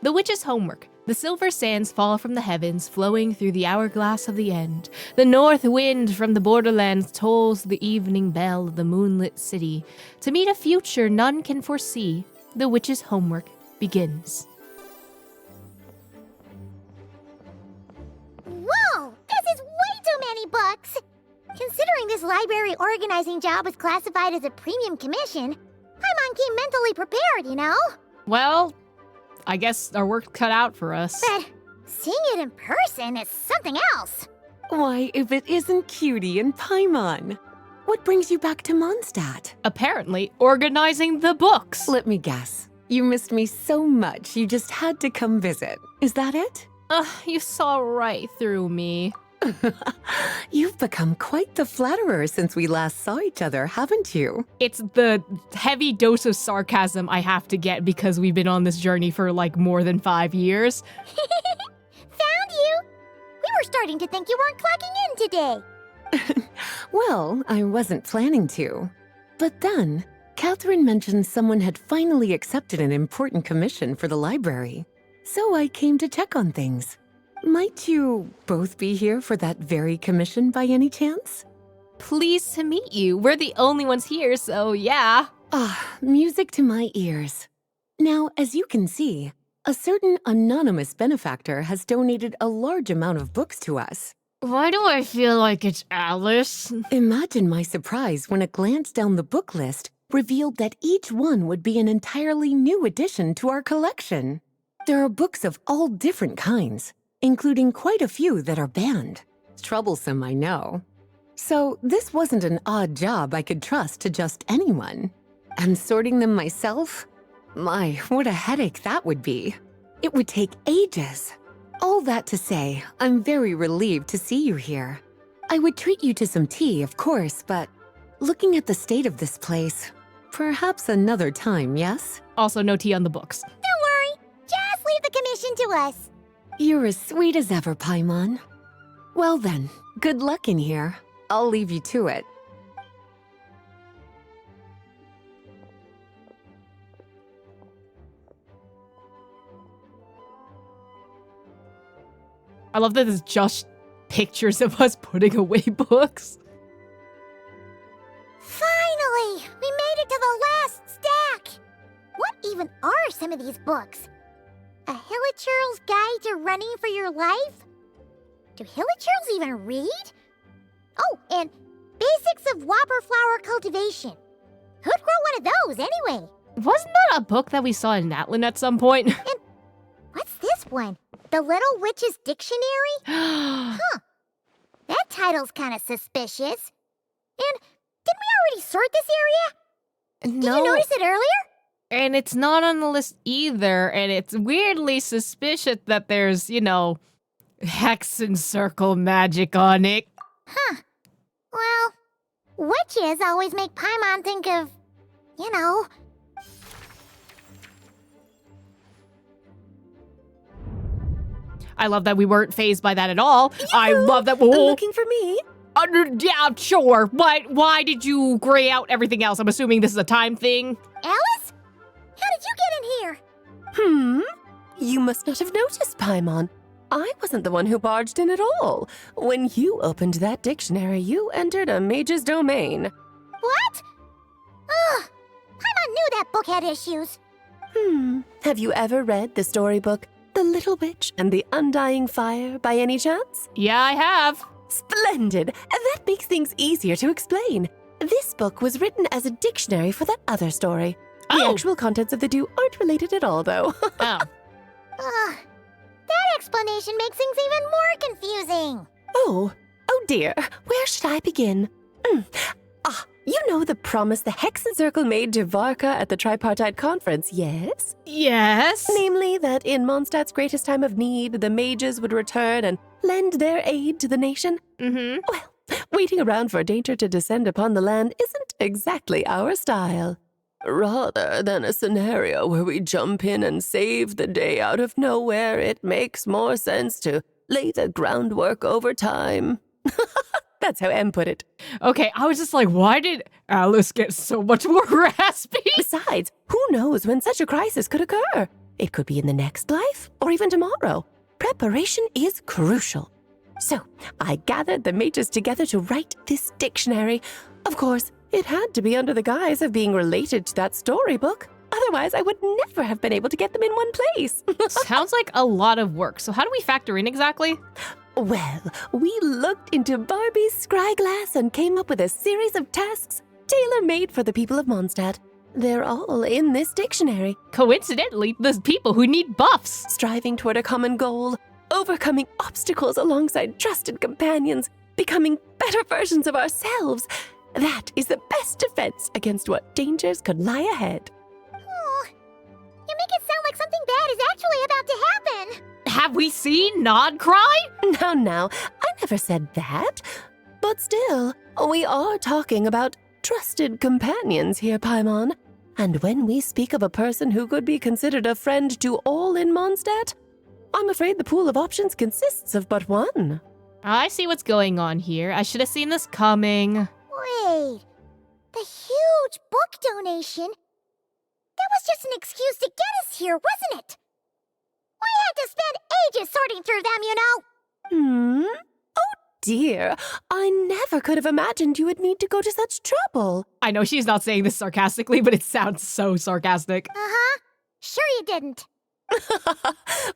The witch's homework. The silver sands fall from the heavens, flowing through the hourglass of the end. The north wind from the borderlands tolls the evening bell of the moonlit city. To meet a future none can foresee, the witch's homework begins. Whoa! This is way too many books! Considering this library organizing job is classified as a premium commission, Paimon came mentally prepared, you know? Well, I guess our work's cut out for us. But seeing it in person is something else. Why, if it isn't Cutie and Paimon? What brings you back to Mondstadt? Apparently, organizing the books. Let me guess. You missed me so much, you just had to come visit. Is that it? You saw right through me. You've become quite the flatterer since we last saw each other, haven't you? It's the heavy dose of sarcasm I have to get because we've been on this journey for like more than 5 years. Found you! We were starting to think you weren't clocking in today. Well, I wasn't planning to. But then, Catherine mentioned someone had finally accepted an important commission for the library. So I came to check on things. Might you both be here for that very commission by any chance? Pleased to meet you. We're the only ones here, so yeah. Music to my ears. Now, as you can see, a certain anonymous benefactor has donated a large amount of books to us. Why do I feel like it's Alice? Imagine my surprise when a glance down the book list revealed that each one would be an entirely new addition to our collection. There are books of all different kinds, including quite a few that are banned. Troublesome, I know. So this wasn't an odd job I could trust to just anyone. And sorting them myself? My, what a headache that would be. It would take ages. All that to say, I'm very relieved to see you here. I would treat you to some tea, of course, but looking at the state of this place, perhaps another time, yes? Also, no tea on the books. Don't worry, just leave the commission to us. You're as sweet as ever, Paimon. Well then, good luck in here. I'll leave you to it. I love that it's just pictures of us putting away books. Finally! We made it to the last stack! What even are some of these books? A Hilichurl's Guide to Running for Your Life? Do Hilichurls even read? Oh, and Basics of Whopper Flower Cultivation. Who'd grow one of those, anyway? Wasn't that a book that we saw in Natlin at some point? And what's this one? The Little Witch's Dictionary? Huh. That title's kind of suspicious. And didn't we already sort this area? No. Did you notice it earlier? And it's not on the list either, and it's weirdly suspicious that there's, you know, hex and circle magic on it. Huh. Well, witches always make Paimon think of, you know. I love that we weren't fazed by that at all. I love that. Whoa. Looking for me? Yeah, sure. Why did you gray out everything else? I'm assuming this is a time thing. Alice? How did you get in here? You must not have noticed, Paimon. I wasn't the one who barged in at all. When you opened that dictionary, you entered a mage's domain. What? Ugh. Paimon knew that book had issues. Have you ever read the storybook, The Little Witch and the Undying Fire, by any chance? Yeah, I have. Splendid! That makes things easier to explain. This book was written as a dictionary for that other story. The actual contents of the two aren't related at all, though. Oh. Ugh. That explanation makes things even more confusing. Oh dear. Where should I begin? You know the promise the Hex and Circle made to Varka at the Tripartite Conference, yes? Yes? Namely, that in Mondstadt's greatest time of need, the mages would return and lend their aid to the nation. Mm-hmm. Well, waiting around for danger to descend upon the land isn't exactly our style. Rather than a scenario where we jump in and save the day out of nowhere, it makes more sense to lay the groundwork over time. That's how Em put it. Okay, I was just like, why did Alice get so much more raspy? Besides, who knows when such a crisis could occur? It could be in the next life, or even tomorrow. Preparation is crucial. So, I gathered the mages together to write this dictionary. Of course, it had to be under the guise of being related to that storybook. Otherwise, I would never have been able to get them in one place. Sounds like a lot of work. So how do we factor in exactly? Well, we looked into Barbie's scryglass and came up with a series of tasks tailor-made for the people of Mondstadt. They're all in this dictionary. Coincidentally, there's people who need buffs. Striving toward a common goal, overcoming obstacles alongside trusted companions, becoming better versions of ourselves. That is the best defense against what dangers could lie ahead. Oh, you make it sound like something bad is actually about to happen. Have we seen Nod cry? Now, I never said that. But still, we are talking about trusted companions here, Paimon. And when we speak of a person who could be considered a friend to all in Mondstadt, I'm afraid the pool of options consists of but one. I see what's going on here. I should have seen this coming. Wait, the huge book donation? That was just an excuse to get us here, wasn't it? We had to spend ages sorting through them, you know. Oh dear, I never could have imagined you would need to go to such trouble. I know she's not saying this sarcastically, but it sounds so sarcastic. Uh-huh. Sure you didn't.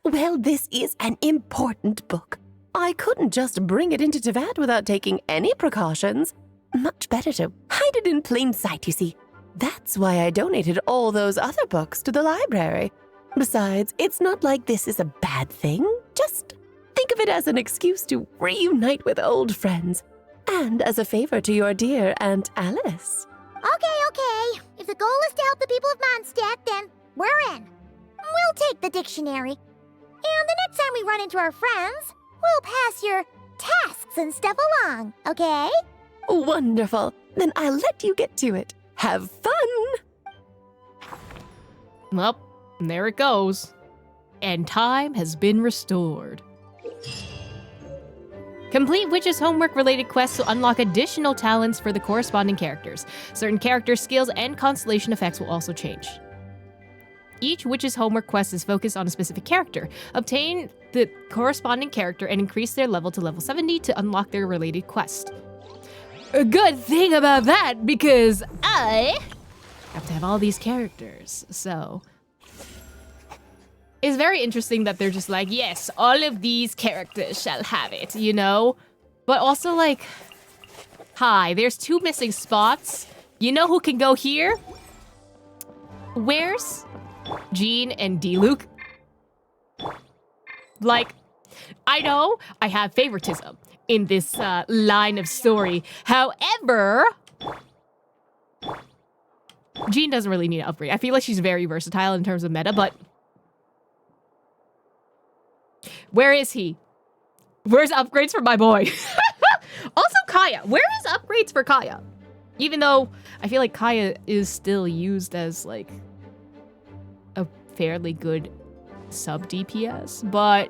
Well, this is an important book. I couldn't just bring it into Tevat without taking any precautions. Much better to hide it in plain sight, you see. That's why I donated all those other books to the library. Besides, it's not like this is a bad thing. Just think of it as an excuse to reunite with old friends. And as a favor to your dear Aunt Alice. Okay. If the goal is to help the people of Mondstadt, then we're in. We'll take the dictionary. And the next time we run into our friends, we'll pass your tasks and stuff along, okay? Wonderful. Then I'll let you get to it. Have fun! Well, there it goes. And time has been restored. Complete Witch's homework-related quests to unlock additional talents for the corresponding characters. Certain character skills and constellation effects will also change. Each Witch's homework quest is focused on a specific character. Obtain the corresponding character and increase their level to level 70 to unlock their related quest. A good thing about that, because I have to have all these characters, so... It's very interesting that they're just like, yes, all of these characters shall have it, you know? But also like, hi, there's 2 missing spots. You know who can go here? Where's Jean and D-Luke? Like, I know I have favoritism in this line of story. However, Jean doesn't really need an upgrade. I feel like she's very versatile in terms of meta, but... Where is he? Where's upgrades for my boy? Also, Kaya. Where is upgrades for Kaya? Even though I feel like Kaya is still used as, like, a fairly good sub-DPS. But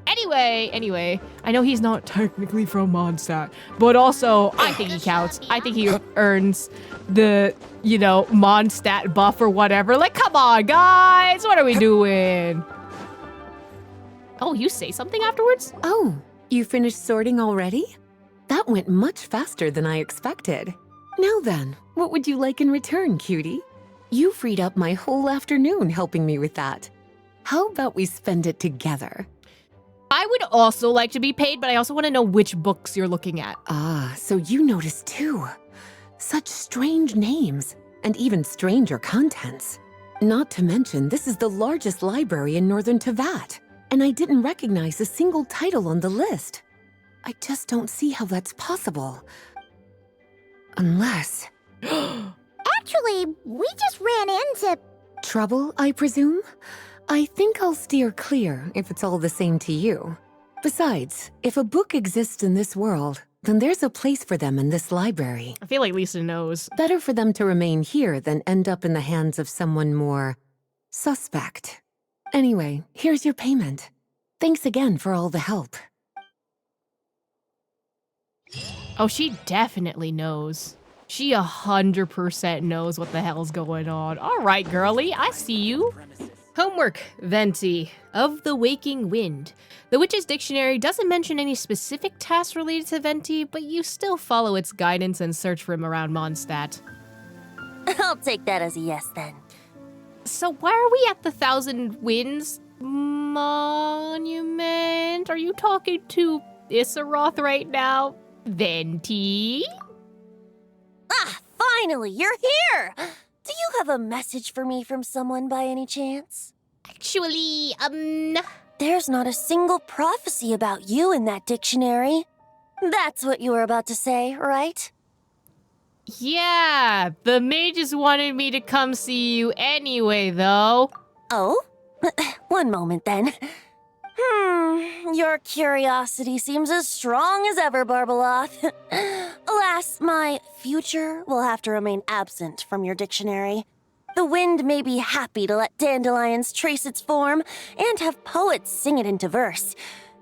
anyway, I know he's not technically from Mondstadt. But also, I think he counts. I think he earns the, you know, Mondstadt buff or whatever. Like, come on, guys. What are we doing? Oh, you say something afterwards? Oh, you finished sorting already? That went much faster than I expected. Now then, what would you like in return, cutie? You freed up my whole afternoon helping me with that. How about we spend it together? I would also like to be paid, but I also want to know which books you're looking at. Ah, so you noticed too. Such strange names, and even stranger contents. Not to mention, this is the largest library in Northern Tevat. And I didn't recognize a single title on the list. I just don't see how that's possible. Unless... Actually, we just ran into... Trouble, I presume? I think I'll steer clear if it's all the same to you. Besides, if a book exists in this world, then there's a place for them in this library. I feel like Lisa knows. Better for them to remain here than end up in the hands of someone more... suspect. Anyway, here's your payment. Thanks again for all the help. Oh, she definitely knows. She 100% knows what the hell's going on. All right, girlie, I see you. Homework, Venti, of the Waking Wind. The Witch's Dictionary doesn't mention any specific tasks related to Venti, but you still follow its guidance and search for him around Mondstadt. I'll take that as a yes then. So why are we at the Thousand Winds Monument? Are you talking to Issaroth right now? Venti? Ah, finally, you're here! Do you have a message for me from someone by any chance? Actually, There's not a single prophecy about you in that dictionary. That's what you were about to say, right? yeah, the mages wanted me to come see you anyway, though. Oh? One moment then. Your curiosity seems as strong as ever, Barbeloth. Alas, my future will have to remain absent from your dictionary. The wind may be happy to let dandelions trace its form and have poets sing it into verse,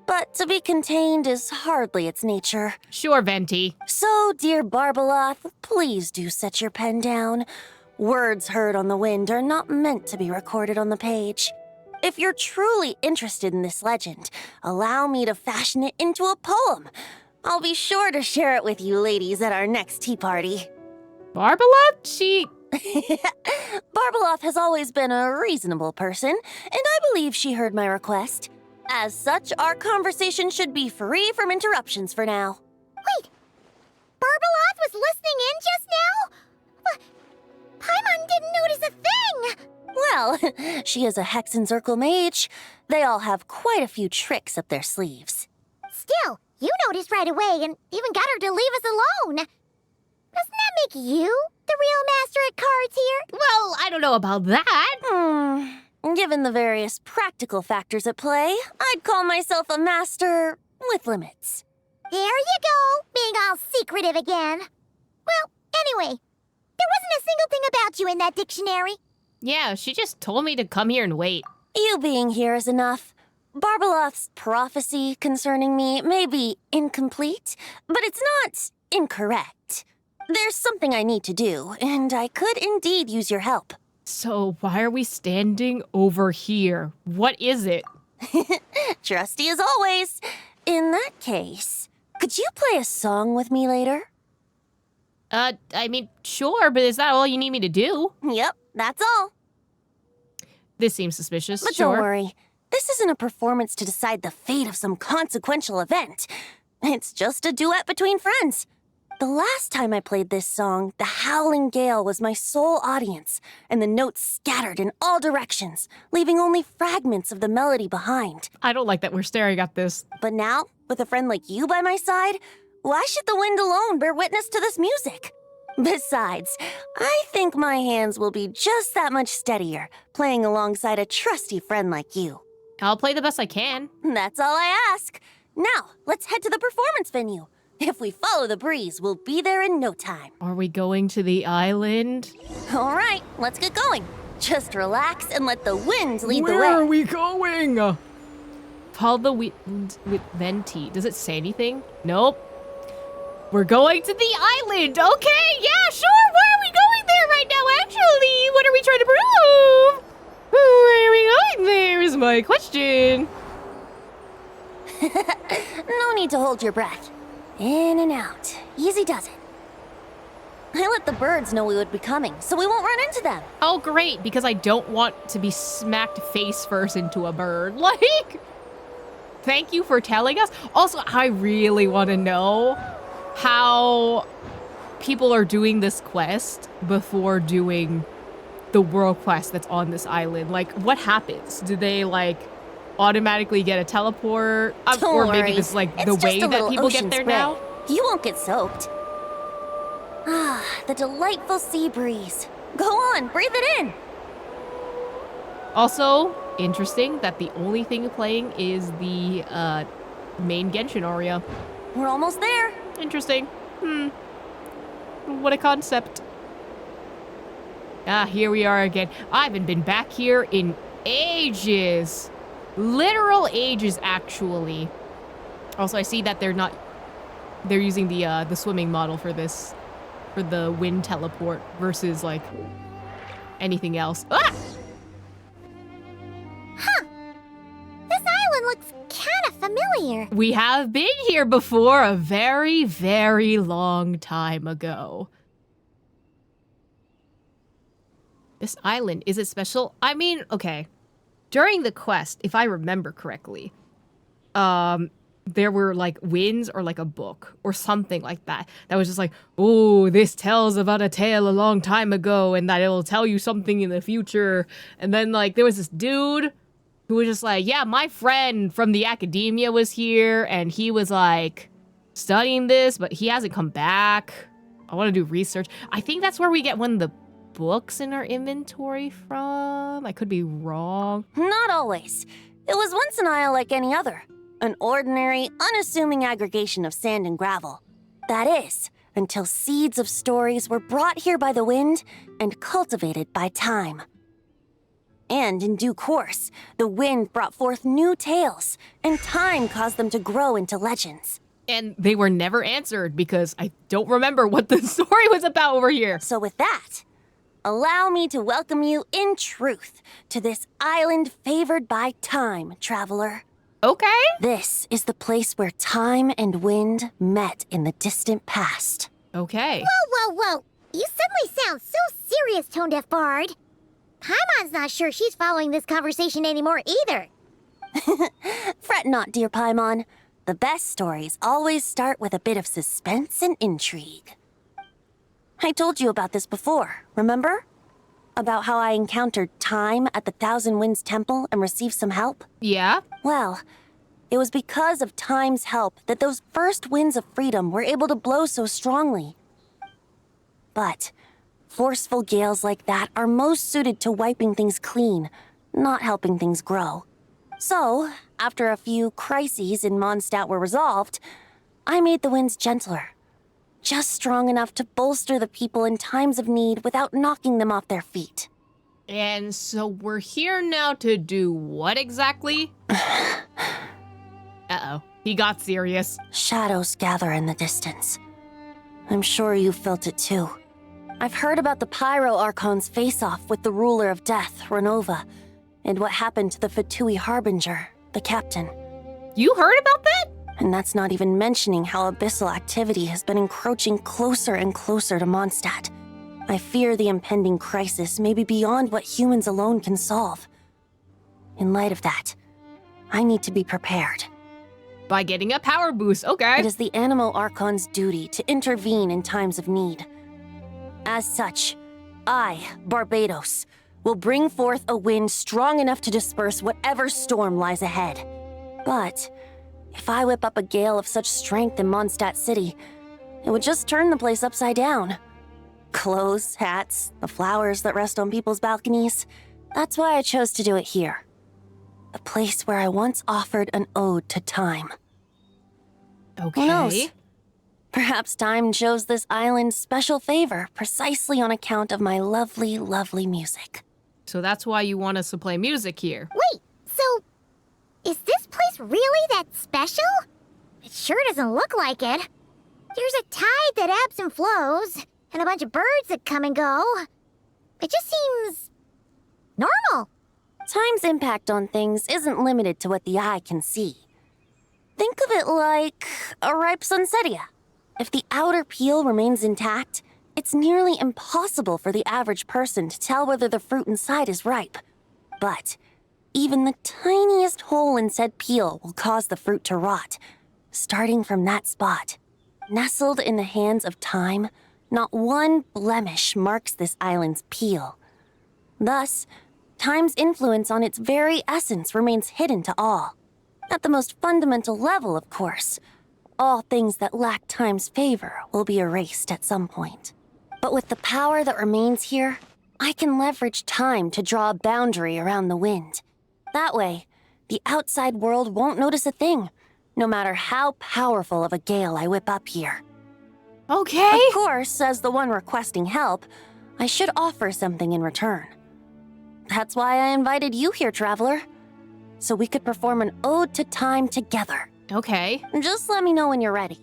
but to be contained is hardly its nature. Sure, Venti. So, dear Barbeloth, please do set your pen down. Words heard on the wind are not meant to be recorded on the page. If you're truly interested in this legend, allow me to fashion it into a poem. I'll be sure to share it with you ladies at our next tea party. Barbeloth? She... Barbeloth has always been a reasonable person, and I believe she heard my request. As such, our conversation should be free from interruptions for now. Wait, Barbeloth was listening in just now? Paimon didn't notice a thing! Well, she is a Hex and Circle mage. They all have quite a few tricks up their sleeves. Still, you noticed right away and even got her to leave us alone. Doesn't that make you the real master at cards here? Well, I don't know about that. Given the various practical factors at play, I'd call myself a master with limits. There you go, being all secretive again. Well, anyway, there wasn't a single thing about you in that dictionary. Yeah, she just told me to come here and wait. You being here is enough. Barbeloth's prophecy concerning me may be incomplete, but it's not incorrect. There's something I need to do, and I could indeed use your help. So why are we standing over here? What is it? Trusty as always. In that case, could you play a song with me later? I mean, sure, but is that all you need me to do? Yep, that's all. This seems suspicious, But sure. don't worry. This isn't a performance to decide the fate of some consequential event. It's just a duet between friends. The last time I played this song, the howling gale was my sole audience, and the notes scattered in all directions, leaving only fragments of the melody behind. I don't like that we're staring at this. But now, with a friend like you by my side, why should the wind alone bear witness to this music? Besides, I think my hands will be just that much steadier, playing alongside a trusty friend like you. I'll play the best I can. That's all I ask. Now, let's head to the performance venue. If we follow the breeze, we'll be there in no time. Are we going to the island? All right, let's get going. Just relax and let the wind lead the way. Where are we going? Follow the wind with Venti. Does it say anything? Nope. We're going to the island. Okay, yeah, sure. Why are we going there right now, actually? What are we trying to prove? Where are we going there is my question. No need to hold your breath. In and out. Easy does it. I let the birds know we would be coming, so we won't run into them. Oh, great, because I don't want to be smacked face first into a bird. Like, thank you for telling us. Also, I really want to know how people are doing this quest before doing the world quest that's on this island. Like, what happens? Do they, like, automatically get a teleport? Don't or worry. maybe this is, like, It's the just way a that little people ocean get there spray. now? You won't get soaked. Ah, the delightful sea breeze. Go on, breathe it in. Also, interesting that the only thing playing is the main Genshin aria. We're almost there. Interesting. What a concept. Ah, here we are again. I haven't been back here in ages. Literal ages, actually. Also, I see that they're using the swimming model for this, for the wind teleport versus, like, anything else. Ah! looks kind of familiar. We have been here before a very, very long time ago. This island, is it special? I mean, okay. During the quest, if I remember correctly, there were like winds or like a book or something like that was just like, oh, this tells about a tale a long time ago and that it'll tell you something in the future. And then like there was this dude who was just like, yeah, my friend from the academia was here and he was like studying this, but he hasn't come back. I want to do research. I think that's where we get one of the books in our inventory from. I could be wrong. Not always. It was once an isle like any other. An ordinary, unassuming aggregation of sand and gravel. That is, until seeds of stories were brought here by the wind and cultivated by time. And in due course, the wind brought forth new tales, and time caused them to grow into legends. And they were never answered because I don't remember what the story was about over here. So with that, allow me to welcome you in truth to this island favored by time, traveler. Okay. This is the place where time and wind met in the distant past. Okay. Whoa. You suddenly sound so serious, Tone Deaf Bard. Paimon's not sure she's following this conversation anymore either. Fret not, dear Paimon. The best stories always start with a bit of suspense and intrigue. I told you about this before, remember? About how I encountered Time at the Thousand Winds Temple and received some help? Yeah? Well, it was because of Time's help that those first winds of freedom were able to blow so strongly. But forceful gales like that are most suited to wiping things clean, not helping things grow. So, after a few crises in Mondstadt were resolved, I made the winds gentler. Just strong enough to bolster the people in times of need without knocking them off their feet. And so we're here now to do what exactly? Uh-oh. He got serious. Shadows gather in the distance. I'm sure you felt it too. I've heard about the Pyro Archon's face-off with the ruler of death, Renova, and what happened to the Fatui Harbinger, the captain. You heard about that? And that's not even mentioning how abyssal activity has been encroaching closer and closer to Mondstadt. I fear the impending crisis may be beyond what humans alone can solve. In light of that, I need to be prepared. By getting a power boost, okay. It is the Animo Archon's duty to intervene in times of need. As such, I, Barbados, will bring forth a wind strong enough to disperse whatever storm lies ahead. But if I whip up a gale of such strength in Mondstadt City, it would just turn the place upside down. Clothes, hats, the flowers that rest on people's balconies. That's why I chose to do it here. A place where I once offered an ode to time. Okay. Who knows? Perhaps time shows this island special favor precisely on account of my lovely, lovely music. So that's why you want us to play music here. Wait, so is this place really that special? It sure doesn't look like it. There's a tide that ebbs and flows, and a bunch of birds that come and go. It just seems normal. Time's impact on things isn't limited to what the eye can see. Think of it like a ripe sunsetia. If the outer peel remains intact, it's nearly impossible for the average person to tell whether the fruit inside is ripe. But even the tiniest hole in said peel will cause the fruit to rot. Starting from that spot, nestled in the hands of time, not one blemish marks this island's peel. Thus, time's influence on its very essence remains hidden to all. At the most fundamental level, of course, all things that lack time's favor will be erased at some point. But with the power that remains here, I can leverage time to draw a boundary around the wind. That way, the outside world won't notice a thing, no matter how powerful of a gale I whip up here. Okay. Of course, as the one requesting help, I should offer something in return. That's why I invited you here, traveler. So we could perform an ode to time together. Okay. Just let me know when you're ready.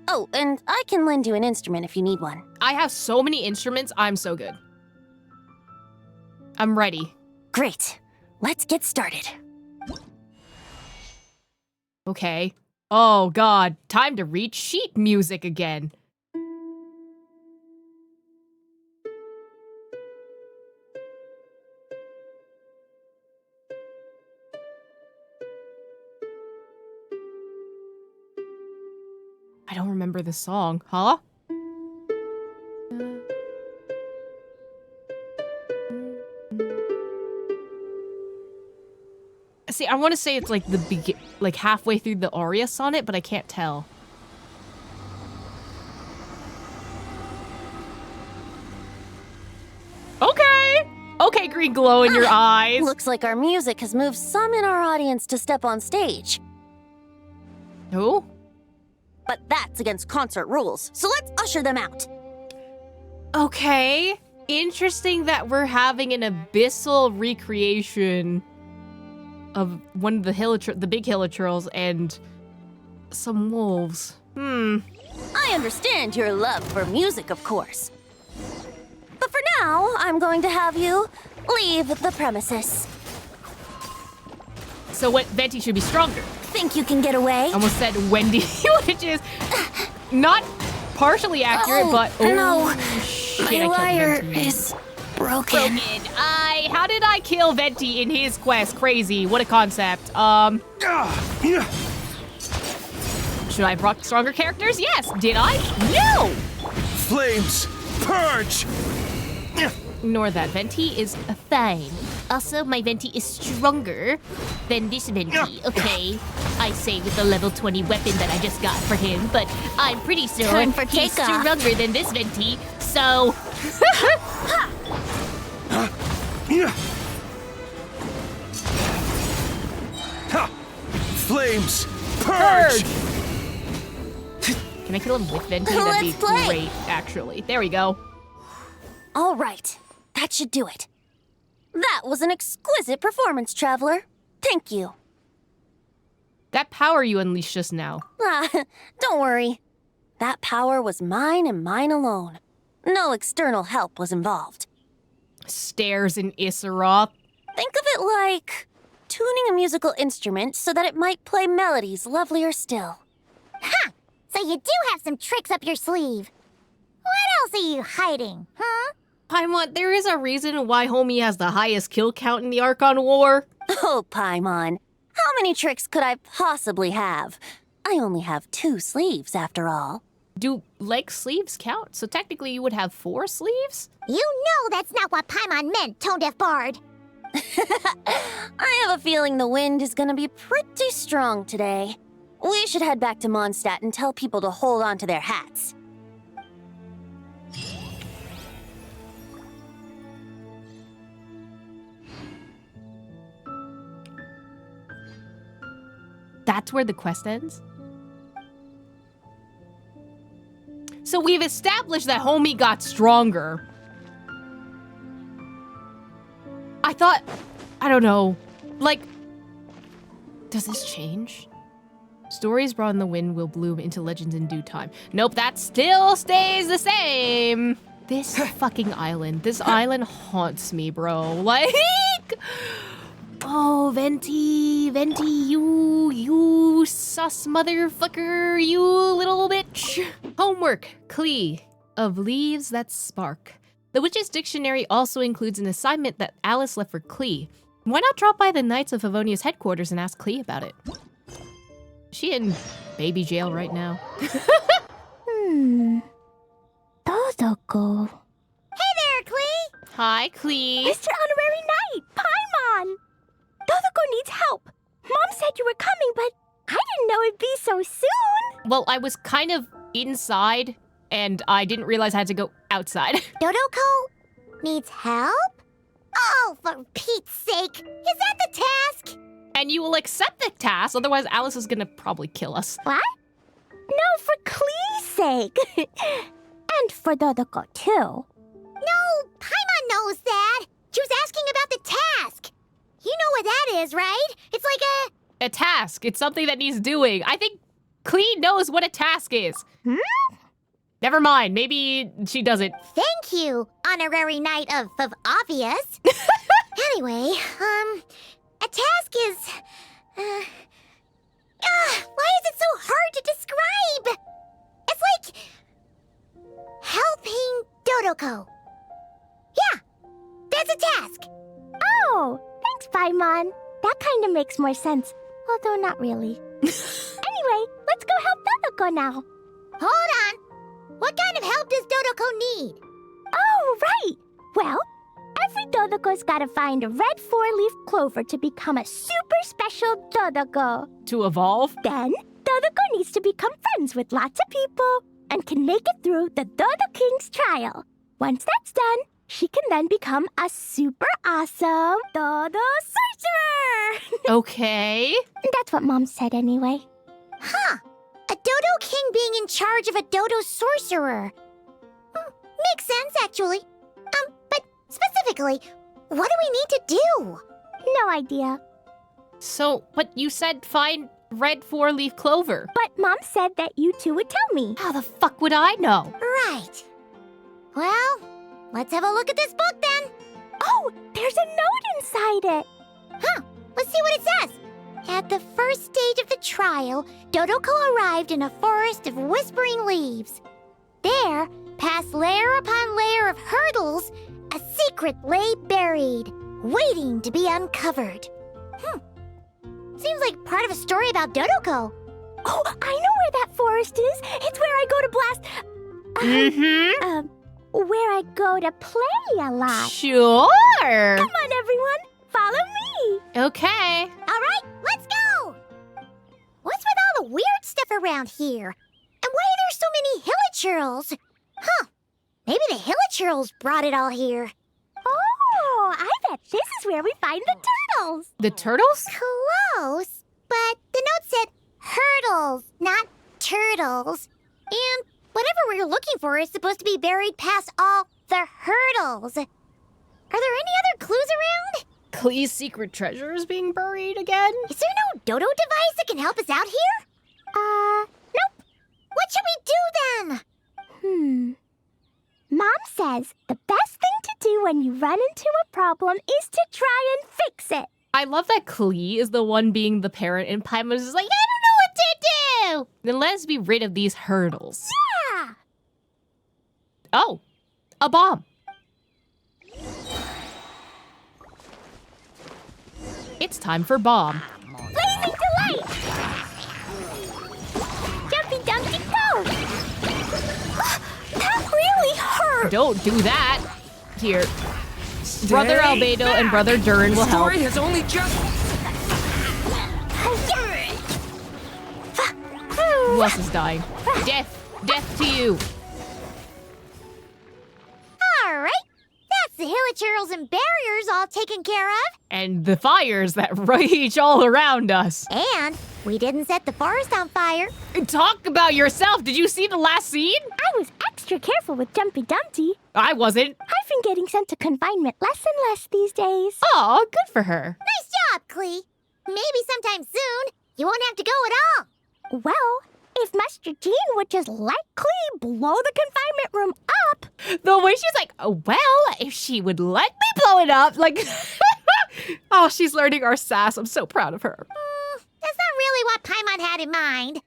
Oh, and I can lend you an instrument if you need one. I have so many instruments, I'm so good. I'm ready. Great. Let's get started. Okay. Oh god, time to read sheet music again. I don't remember the song, huh? See, I want to say it's like like halfway through the aria sonnet, but I can't tell. Okay. Okay, green glow in your eyes. Looks like our music has moved some in our audience to step on stage. Who? But that's against concert rules, so let's usher them out. Okay. Interesting that we're having an abyssal recreation of one of the big hilichurls and some wolves. I understand your love for music, of course. But for now, I'm going to have you leave the premises. So what, Venti should be stronger? Think you can get away? Almost said Wendy, which is not partially accurate, but no. Shit, My I killed lyre Venti. is broken. How did I kill Venti in his quest? Crazy. What a concept. Should I have brought stronger characters? Yes. Did I? No! Flames! Purge! Ignore that. Venti is fine. Also, my Venti is stronger than this Venti, okay? I say with the level 20 weapon that I just got for him, but I'm pretty sure Time for he's takeoff. stronger than this Venti, so... Flames! Purge! Can I kill him with Venti? That'd be Let's play. great, actually. There we go. All right, that should do it. That was an exquisite performance, Traveler. Thank you. That power you unleashed just now. Don't worry. That power was mine and mine alone. No external help was involved. Stairs in Issaroth. Think of it like tuning a musical instrument so that it might play melodies lovelier still. Ha! So you do have some tricks up your sleeve. What else are you hiding, huh? Paimon, there is a reason why Homie has the highest kill count in the Archon War. Oh, Paimon. How many tricks could I possibly have? I only have 2 sleeves, after all. Do leg sleeves count? So technically you would have 4 sleeves? You know that's not what Paimon meant, Tone-Deaf Bard. I have a feeling the wind is gonna be pretty strong today. We should head back to Mondstadt and tell people to hold on to their hats. That's where the quest ends? So we've established that Homie got stronger. I thought, I don't know, like, does this change? Stories brought in the wind will bloom into legends in due time. Nope, that still stays the same. This fucking island, this island haunts me, bro. Like, oh, Venti, you sus motherfucker, you little bitch. Homework, Klee, of Leaves That Spark. The Witch's Dictionary also includes an assignment that Alice left for Klee. Why not drop by the Knights of Favonia's headquarters and ask Klee about it? Is she in baby jail right now? Dodoko. Hey there, Klee! Hi, Klee. Mr. Honorary Knight, Paimon! Dodoko needs help. Mom said you were coming, but I didn't know it'd be so soon. Well, I was kind of inside, and I didn't realize I had to go outside. Dodoko needs help? Oh, for Pete's sake! Is that the task? And you will accept the task, otherwise Alice is gonna probably kill us. What? No, for Klee's sake. And for Dodoko, too. No, Paimon knows that. She was asking about the task. You know what that is, right? It's like A task. It's something that needs doing. I think Klee knows what a task is. Never mind. Maybe she doesn't. Thank you, Honorary Knight of Obvious. Anyway, a task is... Dodoco. Yeah, that's a task. Oh, thanks, Paimon. That kind of makes more sense, although not really. Anyway, let's go help Dodoco now. Hold on. What kind of help does Dodoco need? Oh, right. Well, every Dodoco's gotta find a red 4-leaf clover to become a super special Dodoco. To evolve? Then, Dodoco needs to become friends with lots of people and can make it through the Dodo King's trial. Once that's done, she can then become a super awesome Dodo sorcerer. Okay. That's what Mom said anyway. Huh. A Dodo King being in charge of a Dodo sorcerer. Makes sense, actually. But specifically, what do we need to do? No idea. So, but you said find red 4-leaf clover. But Mom said that you two would tell me. How the fuck would I know? Right. Well, let's have a look at this book then. Oh, there's a note inside it. Huh. Let's see what it says. At the first stage of the trial, Dodoco arrived in a forest of whispering leaves. There, past layer upon layer of hurdles, a secret lay buried, waiting to be uncovered. Seems like part of a story about Dodoco. Oh, I know where that forest is. It's where I go to blast... where I go to play a lot. Sure. Come on, everyone. Follow me. Okay. All right, let's go! What's with all the weird stuff around here? And why are there so many hilichurls? Huh, maybe the hilichurls brought it all here. Oh, I bet this is where we find the turtles. The turtles? Close, but the note said hurdles, not turtles. And whatever we're looking for is supposed to be buried past all the hurdles. Are there any other clues around? Klee's secret treasure is being buried again? Is there no Dodo device that can help us out here? Nope. What should we do then? Mom says the best thing to do when you run into a problem is to try and fix it. I love that Klee is the one being the parent and Paimon's just like, I don't know what to do! Then let's be rid of these hurdles. Yeah. Oh, a bomb. It's time for bomb. Blazing delight! Jumpy Dumpty go! That really hurt! Don't do that. Here. Brother Albedo and Brother Durin will help. Story has only just... Who else is dying? Death. Death to you. All right. That's the hilichurls and barriers all taken care of. And the fires that rage all around us. And we didn't set the forest on fire. Talk about yourself. Did you see the last scene? I was extra careful with Jumpy Dumpty. I wasn't. I've been getting sent to confinement less and less these days. Oh, good for her. Nice job, Klee. Maybe sometime soon you won't have to go at all. Well, if Master Jean would just let Klee blow the confinement room up. The way she's like, oh, well, if she would let me blow it up, like, oh, she's learning our sass. I'm so proud of her. That's not really what Paimon had in mind.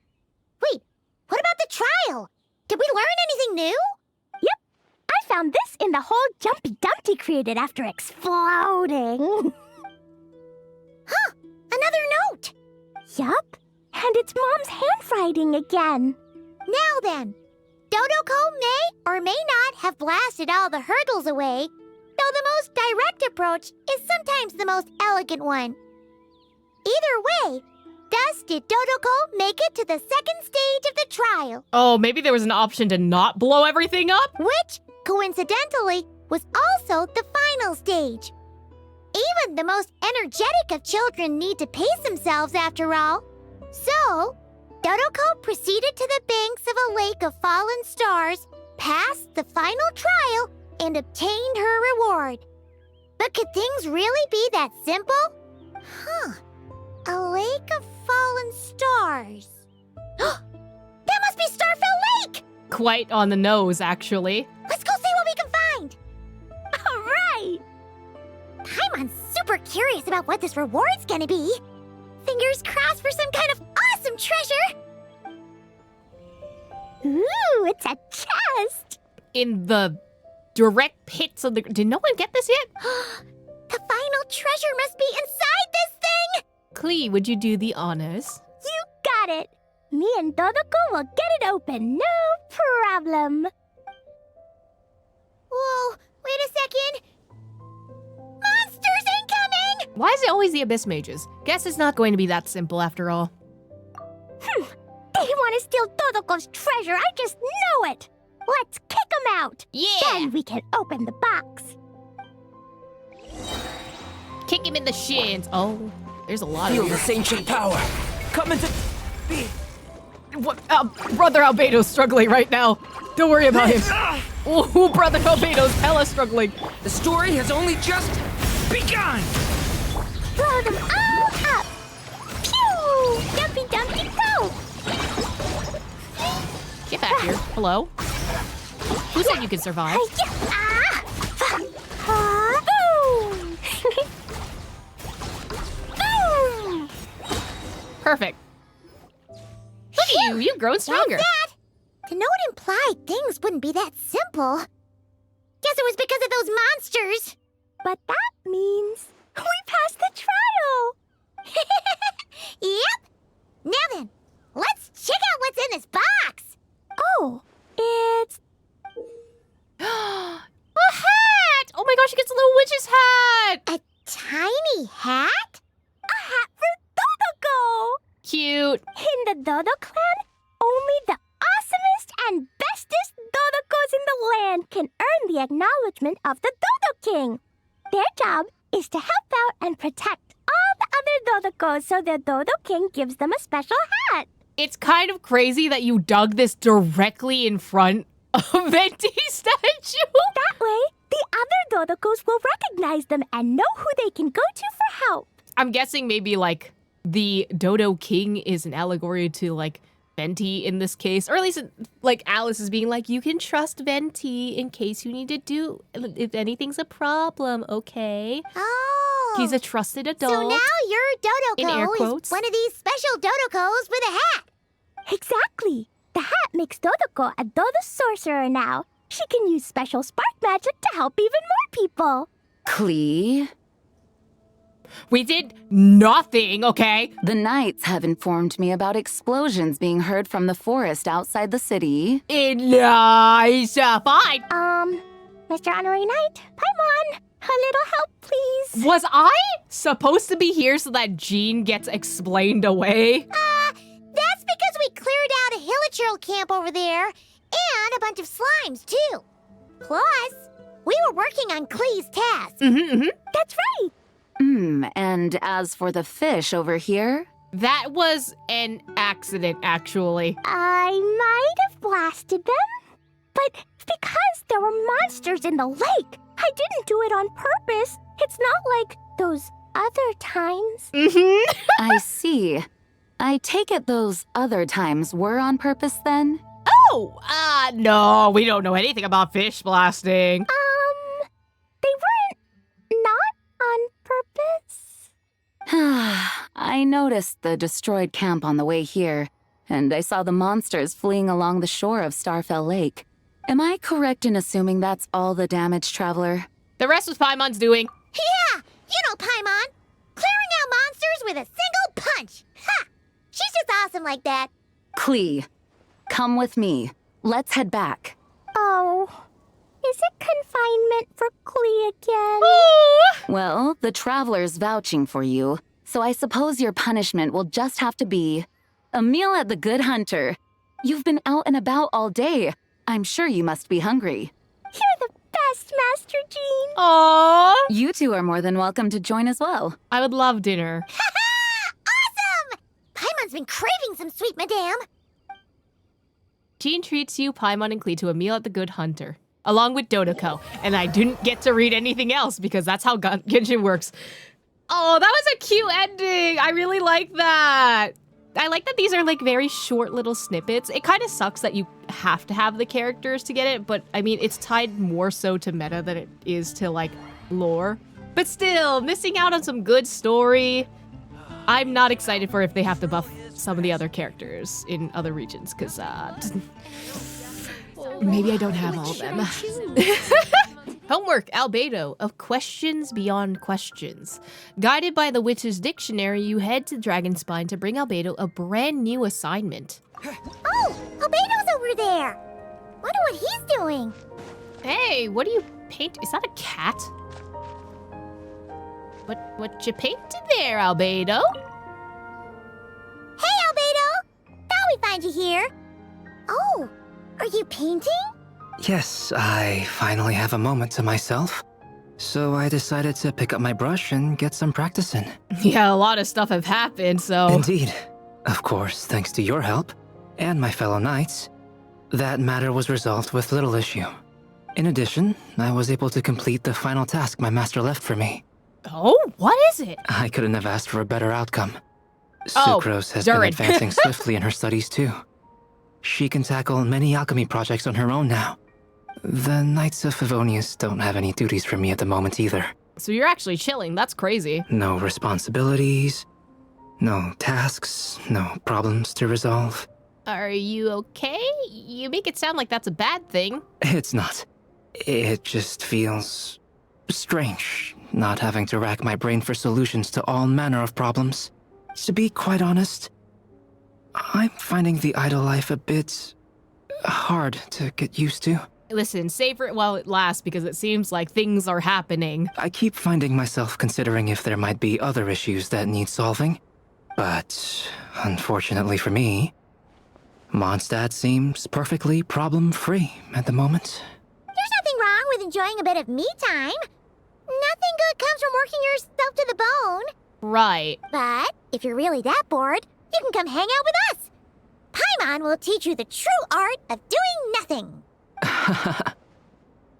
Wait, what about the trial? Did we learn anything new? Yep, I found this in the hole Jumpy Dumpty created after exploding. Huh, another note. Yup, and it's Mom's handwriting again. Now then, Dodoco may or may not have blasted all the hurdles away, though the most direct approach is sometimes the most elegant one. Either way, thus did Dodoco make it to the second stage of the trial, Oh, maybe there was an option to not blow everything up? which, coincidentally, was also the final stage. Even the most energetic of children need to pace themselves after all. So, Dodoco proceeded to the banks of a lake of fallen stars, passed the final trial, and obtained her reward. But could things really be that simple? Huh. A lake of fallen stars. That must be Starfell Lake! Quite on the nose, actually. Let's go see what we can find! All right. Paimon's super curious about what this reward's gonna be. Fingers crossed for some kind of awesome treasure! Ooh, it's a chest. In the direct pits of the... Did no one get this yet? The final treasure must be inside this thing! Klee, would you do the honors? You got it. Me and Dodoko will get it open, no problem. Whoa, wait a second. Monsters incoming! Why is it always the Abyss Mages? Guess it's not going to be that simple after all. They want to steal Dodoko's treasure, I just know it. Let's kick them out. Yeah! Then we can open the box. Kick him in the shins. Oh, there's a lot Feel of this ancient power. Come into... What? Brother Albedo's struggling right now. Don't worry about him. Oh, Brother Albedo's hella struggling. The story has only just begun! Blow them all up. Pew! Dumpy dumpy go. Get back here. Hello? Who said you could survive? Boom! Boom! Perfect. Look at you. You've grown stronger. Like that? To know it implied things wouldn't be that simple. Guess it was because of those monsters. But that means we passed the trial. Yep. Now then, let's check out what's in this box. Oh, it's... A hat! Oh my gosh, she gets a little witch's hat! A tiny hat? a hat for Dodoko! Cute. In the Dodo clan, only the awesomest and bestest Dodokos in the land can earn the acknowledgement of the Dodo King. Their job is to help out and protect all the other Dodokos so the Dodo King gives them a special hat. It's kind of crazy that you dug this directly in front of Venti's statue. That way, the other Dodokos will recognize them and know who they can go to for help. I'm guessing maybe like the Dodo King is an allegory to like Venti in this case, or at least like Alice is being like, you can trust Venti in case you need to do if anything's a problem, okay? Oh. He's a trusted adult. So now your In air Dodoko quotes. is one of these special Dodokos with a hat. Exactly. The hat makes Dodoko a Dodo sorcerer now. She can use special spark magic to help even more people. Klee, We did nothing, okay? the Knights have informed me about explosions being heard from the forest outside the city. Nice. Fine. Mr. Honorary Knight, Paimon, a little help, please. Was I supposed to be here so that Jean gets explained away? That's because we cleared out a hilichurl camp over there and a bunch of slimes, too. Plus, we were working on Klee's task. That's right. And as for the fish over here, That was an accident, actually. I might have blasted them, but because there were monsters in the lake, I didn't do it on purpose. It's not like those other times. I see. I take it those other times were on purpose then? Oh, no, we don't know anything about fish blasting. They weren't not on purpose. I noticed the destroyed camp on the way here, and I saw the monsters fleeing along the shore of Starfell Lake. Am I correct in assuming that's all the damage, Traveler? The rest was Paimon's doing. Yeah, you know Paimon. Clearing out monsters with a single punch. Ha! She's just awesome like that. Klee, come with me. Let's head back. Oh, is it confinement for Klee again? Well, the Traveler's vouching for you, so I suppose your punishment will just have to be a meal at the Good Hunter. You've been out and about all day. I'm sure you must be hungry. You're the best, Master Jean. Aww. You two are more than welcome to join as well. I would love dinner. Awesome! Paimon's been craving some sweet madame. Jean treats you, Paimon, and Klee to a meal at the Good Hunter, along with Dodoko. And I didn't get to read anything else because that's how Genshin works. Oh, that was a cute ending. I really like that. I like that these are like very short little snippets. It kind of sucks that you have to have the characters to get it, but I mean, it's tied more so to meta than it is to like lore. But still, missing out on some good story. I'm not excited for if they have to buff some of the other characters in other regions, because maybe I don't have all of them. Homework, Albedo, of Questions Beyond Questions. Guided by the Witch's Dictionary, you head to Dragonspine to bring Albedo a brand new assignment. Oh, Albedo's over there. Wonder what he's doing. Hey, what do you paint? Is that a cat? What you painted there, Albedo? Hey, Albedo! Thought we'd find you here. Oh, are you painting? Yes, I finally have a moment to myself. So I decided to pick up my brush and get some practice in. Yeah, a lot of stuff have happened, so... Indeed. Of course, thanks to your help, and my fellow knights, that matter was resolved with little issue. In addition, I was able to complete the final task my master left for me. Oh, what is it? I couldn't have asked for a better outcome. Oh, Sucrose has been Durin. advancing swiftly in her studies too. She can tackle many alchemy projects on her own now. The Knights of Favonius don't have any duties for me at the moment either. So you're actually chilling, that's crazy. No responsibilities, no tasks, no problems to resolve. Are you okay? You make it sound like that's a bad thing. It's not. It just feels strange, not having to rack my brain for solutions to all manner of problems. To be quite honest, I'm finding the idle life a bit hard to get used to. Listen, savor it while it lasts because it seems like things are happening. I keep finding myself considering if there might be other issues that need solving. But, unfortunately for me, Mondstadt seems perfectly problem-free at the moment. There's nothing wrong with enjoying a bit of me time. Nothing good comes from working yourself to the bone. Right. But if you're really that bored, you can come hang out with us. Paimon will teach you the true art of doing nothing.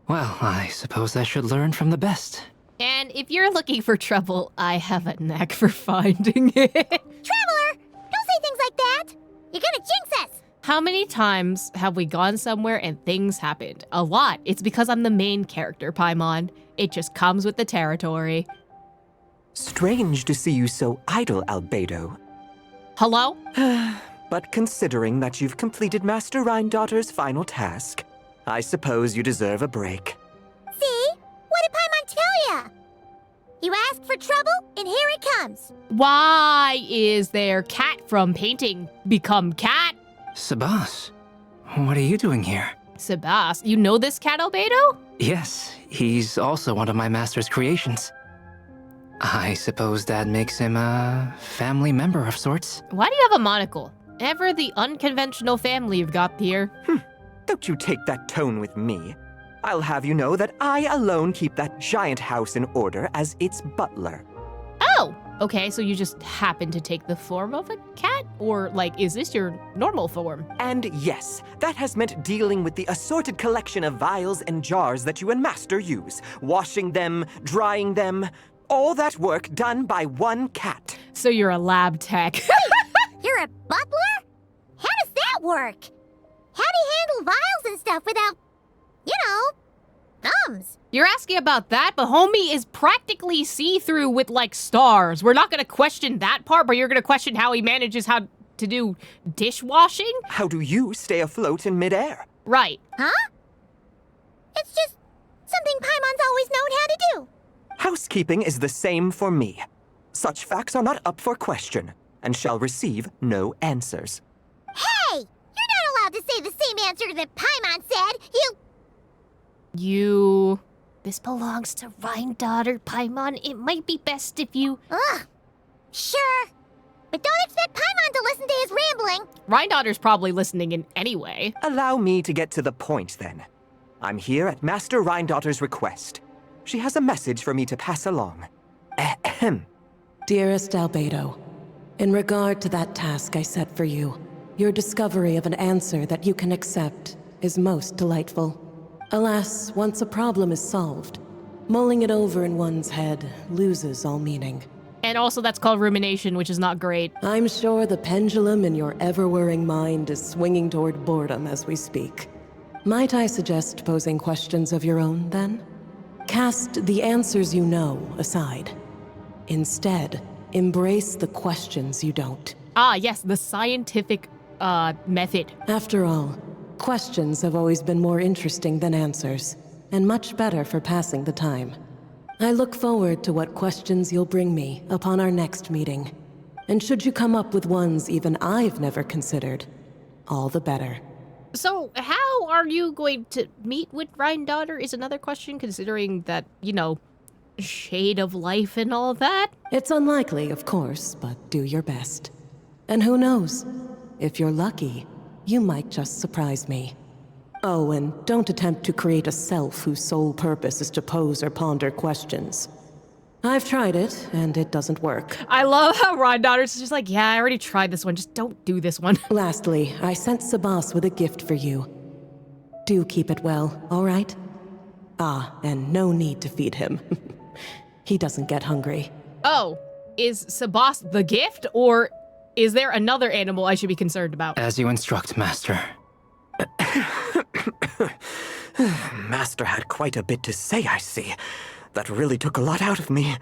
Well, I suppose I should learn from the best. And if you're looking for trouble, I have a knack for finding it. Traveler, don't say things like that. You're gonna jinx us. How many times have we gone somewhere and things happened? A lot. It's because I'm the main character, Paimon. It just comes with the territory. Strange to see you so idle, Albedo. Hello? But considering that you've completed Master Rhindaughter's final task, I suppose you deserve a break. See? What did Paimon tell ya? You asked for trouble, and here it comes. Why is their cat from painting become cat? Sebas, what are you doing here? Sebas, you know this cat, Albedo? Yes, he's also one of my master's creations. I suppose that makes him a family member of sorts. Why do you have a monocle? Ever the unconventional family you've got here. Don't you take that tone with me. I'll have you know that I alone keep that giant house in order as its butler. Oh, okay, so you just happen to take the form of a cat? Or, like, is this your normal form? And yes, that has meant dealing with the assorted collection of vials and jars that you and Master use, washing them, drying them, all that work done by one cat. So you're a lab tech. You're a butler? How does that work? How do you handle vials and stuff without, thumbs? You're asking about that, but homie is practically see-through with, like, stars. We're not gonna question that part, but you're gonna question how he manages how to do dishwashing? How do you stay afloat in midair? Right. Huh? It's just something Paimon's always known how to do. Housekeeping is the same for me. Such facts are not up for question, and shall receive no answers. Hey! You're not allowed to say the same answer that Paimon said. This belongs to Rhindaughter, Paimon. It might be best if you... Ugh. Sure. But don't expect Paimon to listen to his rambling. Rhindaughter's probably listening in anyway. Allow me to get to the point, then. I'm here at Master Rhindaughter's request. She has a message for me to pass along. Ahem. Dearest Albedo, in regard to that task I set for you, your discovery of an answer that you can accept is most delightful. Alas, once a problem is solved, mulling it over in one's head loses all meaning. And also that's called rumination, which is not great. I'm sure the pendulum in your ever-whirring mind is swinging toward boredom as we speak. Might I suggest posing questions of your own, then? Cast the answers you know aside. Instead, embrace the questions you don't. Ah, yes, the scientific, method. After all, questions have always been more interesting than answers. and much better for passing the time. I look forward to what questions you'll bring me upon our next meeting. And should you come up with ones even I've never considered, all the better. So, how are you going to meet with Rhindaughter is another question, considering that, you know, shade of life and all that. It's unlikely, of course, but do your best. And who knows? If you're lucky, you might just surprise me. Oh, and don't attempt to create a self whose sole purpose is to pose or ponder questions. I've tried it, and it doesn't work. I love how Rhindaughter's just like, yeah, I already tried this one, just don't do this one. Lastly, I sent Sabas with a gift for you. Do keep it well, all right? Ah, and no need to feed him. He doesn't get hungry. Oh, is Sabas the gift, or is there another animal I should be concerned about? As you instruct, Master. Master had quite a bit to say, I see. That really took a lot out of me.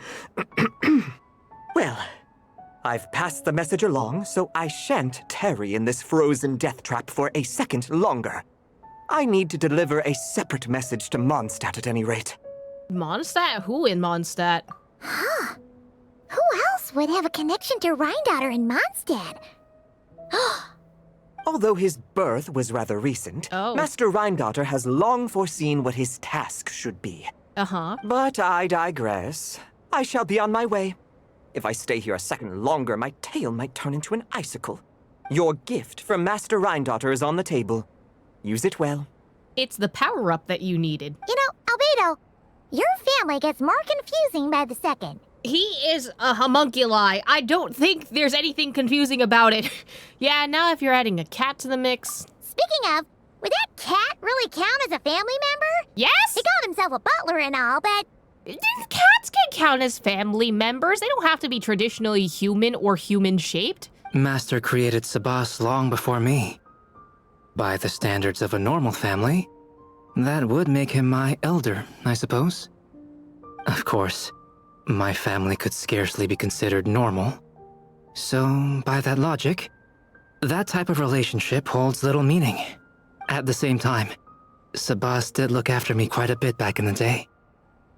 Well, I've passed the message along, so I shan't tarry in this frozen death trap for a second longer. I need to deliver a separate message to Mondstadt at any rate. Mondstadt? Who in Mondstadt? Huh. Who else would have a connection to Rhindaughter and Mondstadt? Although his birth was rather recent, Master Rhindaughter has long foreseen what his task should be. Uh-huh. But I digress. I shall be on my way. If I stay here a second longer, my tail might turn into an icicle. Your gift from Master Rhindaughter is on the table. Use it well. It's the power-up that you needed. You know, Albedo, your family gets more confusing by the second. He is a homunculi. I don't think there's anything confusing about it. Yeah, now if you're adding a cat to the mix. Speaking of, would that cat really count as a family member? Yes? He called himself a butler and all, but... Cats can count as family members. They don't have to be traditionally human or human-shaped. Master created Sabas long before me. By the standards of a normal family, that would make him my elder, I suppose. Of course, my family could scarcely be considered normal. So, by that logic, that type of relationship holds little meaning. At the same time, Sabas did look after me quite a bit back in the day,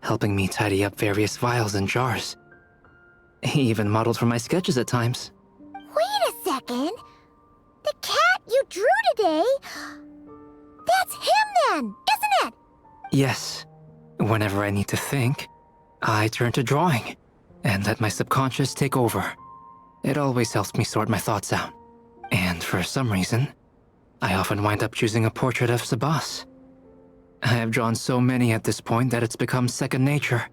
helping me tidy up various vials and jars. He even modeled for my sketches at times. Wait a second. The cat you drew today? That's him then, isn't it? Yes. Whenever I need to think, I turn to drawing and let my subconscious take over. It always helps me sort my thoughts out. And for some reason, I often wind up choosing a portrait of Sabas. I have drawn so many at this point that it's become second nature.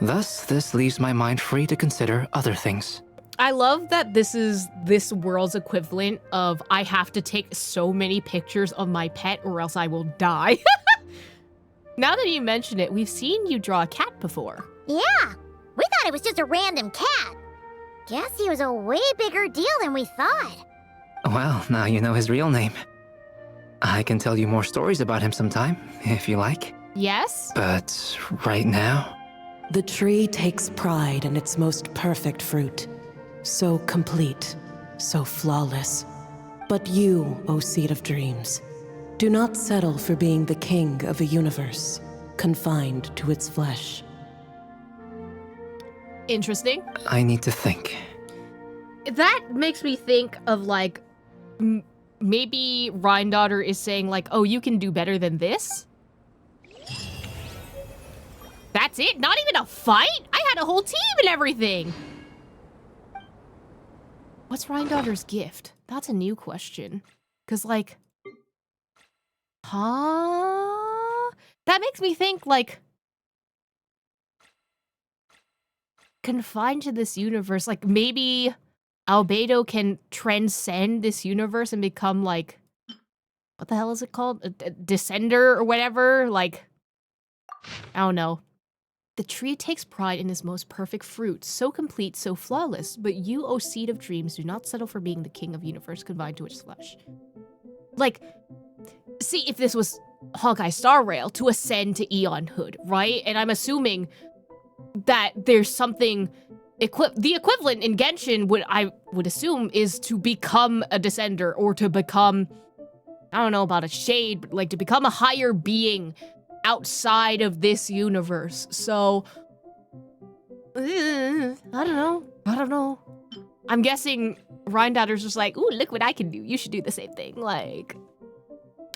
Thus, this leaves my mind free to consider other things. I love that this is this world's equivalent of I have to take so many pictures of my pet or else I will die. Now that you mention it, we've seen you draw a cat before. Yeah, we thought it was just a random cat. Guess he was a way bigger deal than we thought. Well, now you know his real name. I can tell you more stories about him sometime, if you like. Yes? But right now... The tree takes pride in its most perfect fruit. So complete, so flawless. But you, O Seed of Dreams, do not settle for being the king of a universe, confined to its flesh. Interesting. I need to think. That makes me think of, like, maybe Rhindaughter is saying, like, oh, you can do better than this? That's it? Not even a fight? I had a whole team and everything! What's Rhindaughter's gift? That's a new question. 'Cause, like... Huh? That makes me think, like... Confined to this universe, like, maybe... Albedo can transcend this universe and become, like... What the hell is it called? A descender or whatever? Like... I don't know. The tree takes pride in its most perfect fruit, so complete, so flawless, but you, O Seed of Dreams, do not settle for being the king of universe confined to its flesh. Like, see if this was Hawkeye Star Rail to ascend to Eonhood, right? And I'm assuming that there's something the equivalent in Genshin I would assume is to become a descender or to become, I don't know about a shade, but like to become a higher being outside of this universe. So, I don't know. I'm guessing Rhindotter's just like, ooh, look what I can do. You should do the same thing. Like,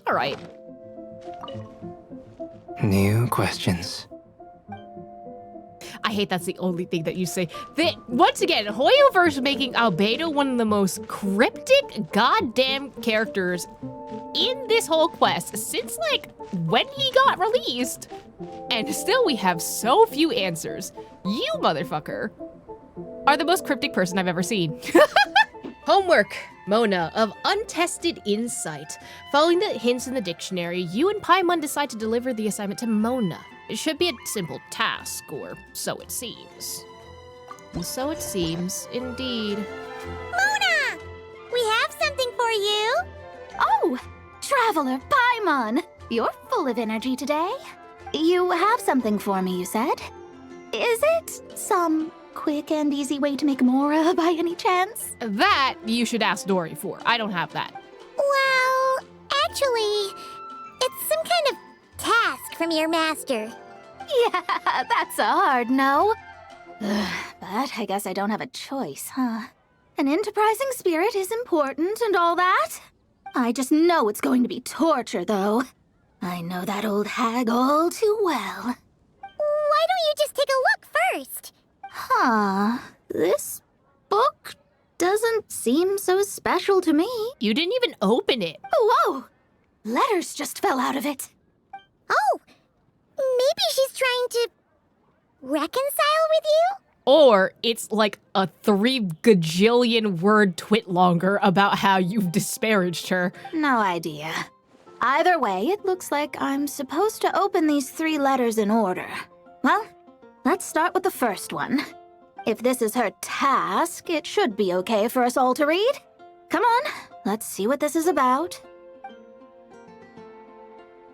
all right. New questions. I hate that's the only thing that you say. Once again, Hoyoverse making Albedo one of the most cryptic goddamn characters in this whole quest since, like, when he got released. And still we have so few answers. You, motherfucker, are the most cryptic person I've ever seen. Homework. Mona, of untested insight. Following the hints in the dictionary, you and Paimon decide to deliver the assignment to Mona. It should be a simple task, or so it seems. And so it seems, indeed. Mona! We have something for you! Oh, Traveler Paimon! You're full of energy today. You have something for me, you said? Is it some quick and easy way to make Mora by any chance? That you should ask Dory for. I don't have that. Well, actually, it's some kind of task from your master. Yeah, that's a hard no. But I guess I don't have a choice, huh? An enterprising spirit is important and all that. I just know it's going to be torture, though. I know that old hag all too well. Why don't you just take a look first? Huh. This book doesn't seem so special to me. You didn't even open it. Whoa! Letters just fell out of it. Oh, maybe she's trying to reconcile with you? Or it's like a 3 gajillion word twit longer about how you've disparaged her. No idea. Either way, it looks like I'm supposed to open these 3 letters in order. Well, let's start with the first one. If this is her task, it should be okay for us all to read. Come on, let's see what this is about.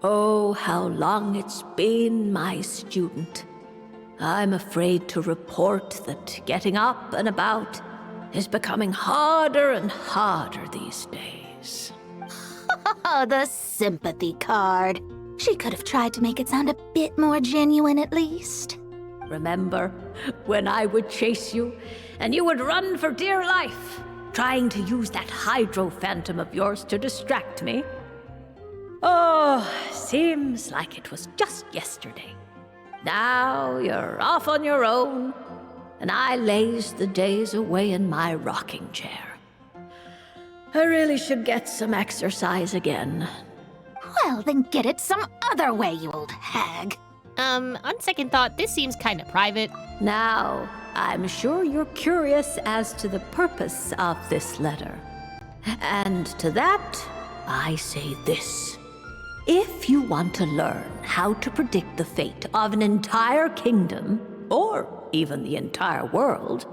Oh, how long it's been, my student. I'm afraid to report that getting up and about is becoming harder and harder these days. Oh, the sympathy card. She could have tried to make it sound a bit more genuine at least. Remember when I would chase you and you would run for dear life, trying to use that hydro phantom of yours to distract me? Oh, seems like it was just yesterday. Now you're off on your own, and I laze the days away in my rocking chair. I really should get some exercise again. Well, then get it some other way, you old hag. On second thought, this seems kind of private. Now, I'm sure you're curious as to the purpose of this letter. And to that, I say this. If you want to learn how to predict the fate of an entire kingdom, or even the entire world,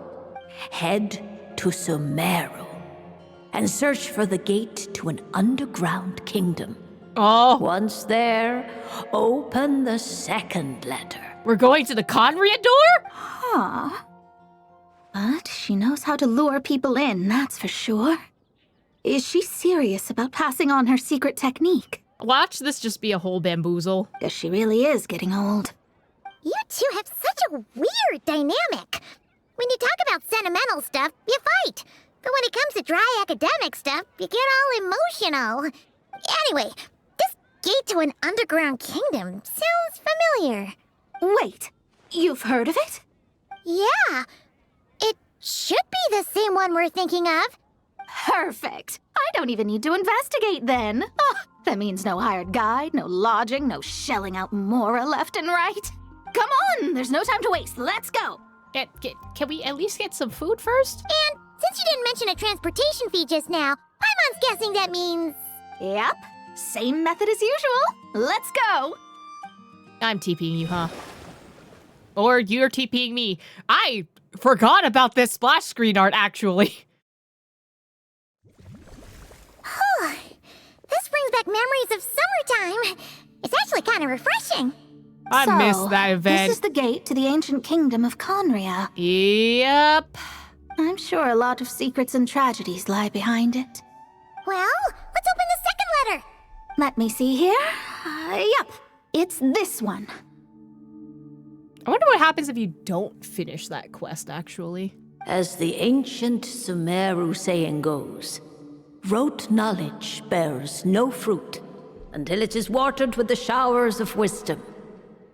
head to Sumeru and search for the gate to an underground kingdom. Oh, Once there, open the second letter. we're going to the Conria door? Huh. But she knows how to lure people in, that's for sure. Is she serious about passing on her secret technique? Watch this just be a whole bamboozle. Guess she really is getting old. You two have such a weird dynamic. When you talk about sentimental stuff, you fight. But when it comes to dry academic stuff, you get all emotional. Anyway, this gate to an underground kingdom sounds familiar. Wait, you've heard of it? Yeah, it should be the same one we're thinking of. Perfect. I don't even need to investigate then. Oh, that means no hired guide, no lodging, no shelling out Mora left and right. Come on, there's no time to waste. Let's go. Can we at least get some food first? And since you didn't mention a transportation fee just now, Paimon's guessing that means... Yep, same method as usual. Let's go. I'm TPing you, huh? Or you're TPing me. I forgot about this splash screen art, actually. This brings back memories of summertime. It's actually kind of refreshing. I missed that event. This is the gate to the ancient kingdom of Conria. Yep. I'm sure a lot of secrets and tragedies lie behind it. Well, let's open the second letter. Let me see here. Yep. It's this one. I wonder what happens if you don't finish that quest, actually. As the ancient Sumeru saying goes, rote knowledge bears no fruit until it is watered with the showers of wisdom.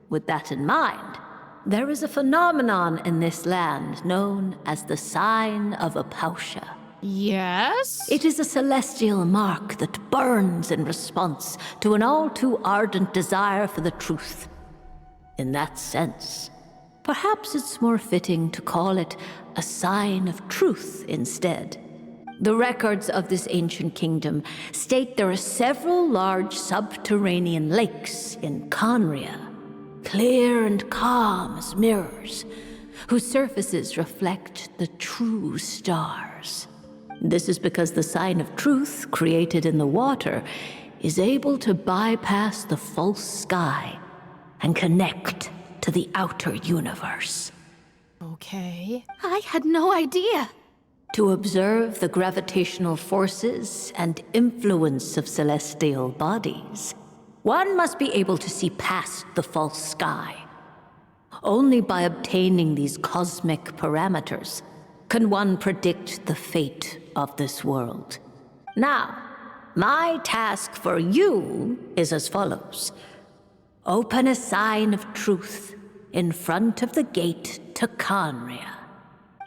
With that in mind, there is a phenomenon in this land known as the sign of Apausha. Yes? It is a celestial mark that burns in response to an all too ardent desire for the truth. In that sense, perhaps it's more fitting to call it a sign of truth instead. The records of this ancient kingdom state there are several large subterranean lakes in Conria, clear and calm as mirrors, whose surfaces reflect the true stars. This is because the sign of truth created in the water is able to bypass the false sky and connect to the outer universe. Okay. I had no idea. To observe the gravitational forces and influence of celestial bodies, one must be able to see past the false sky. Only by obtaining these cosmic parameters can one predict the fate of this world. Now, my task for you is as follows. Open a sign of truth in front of the gate to Conria.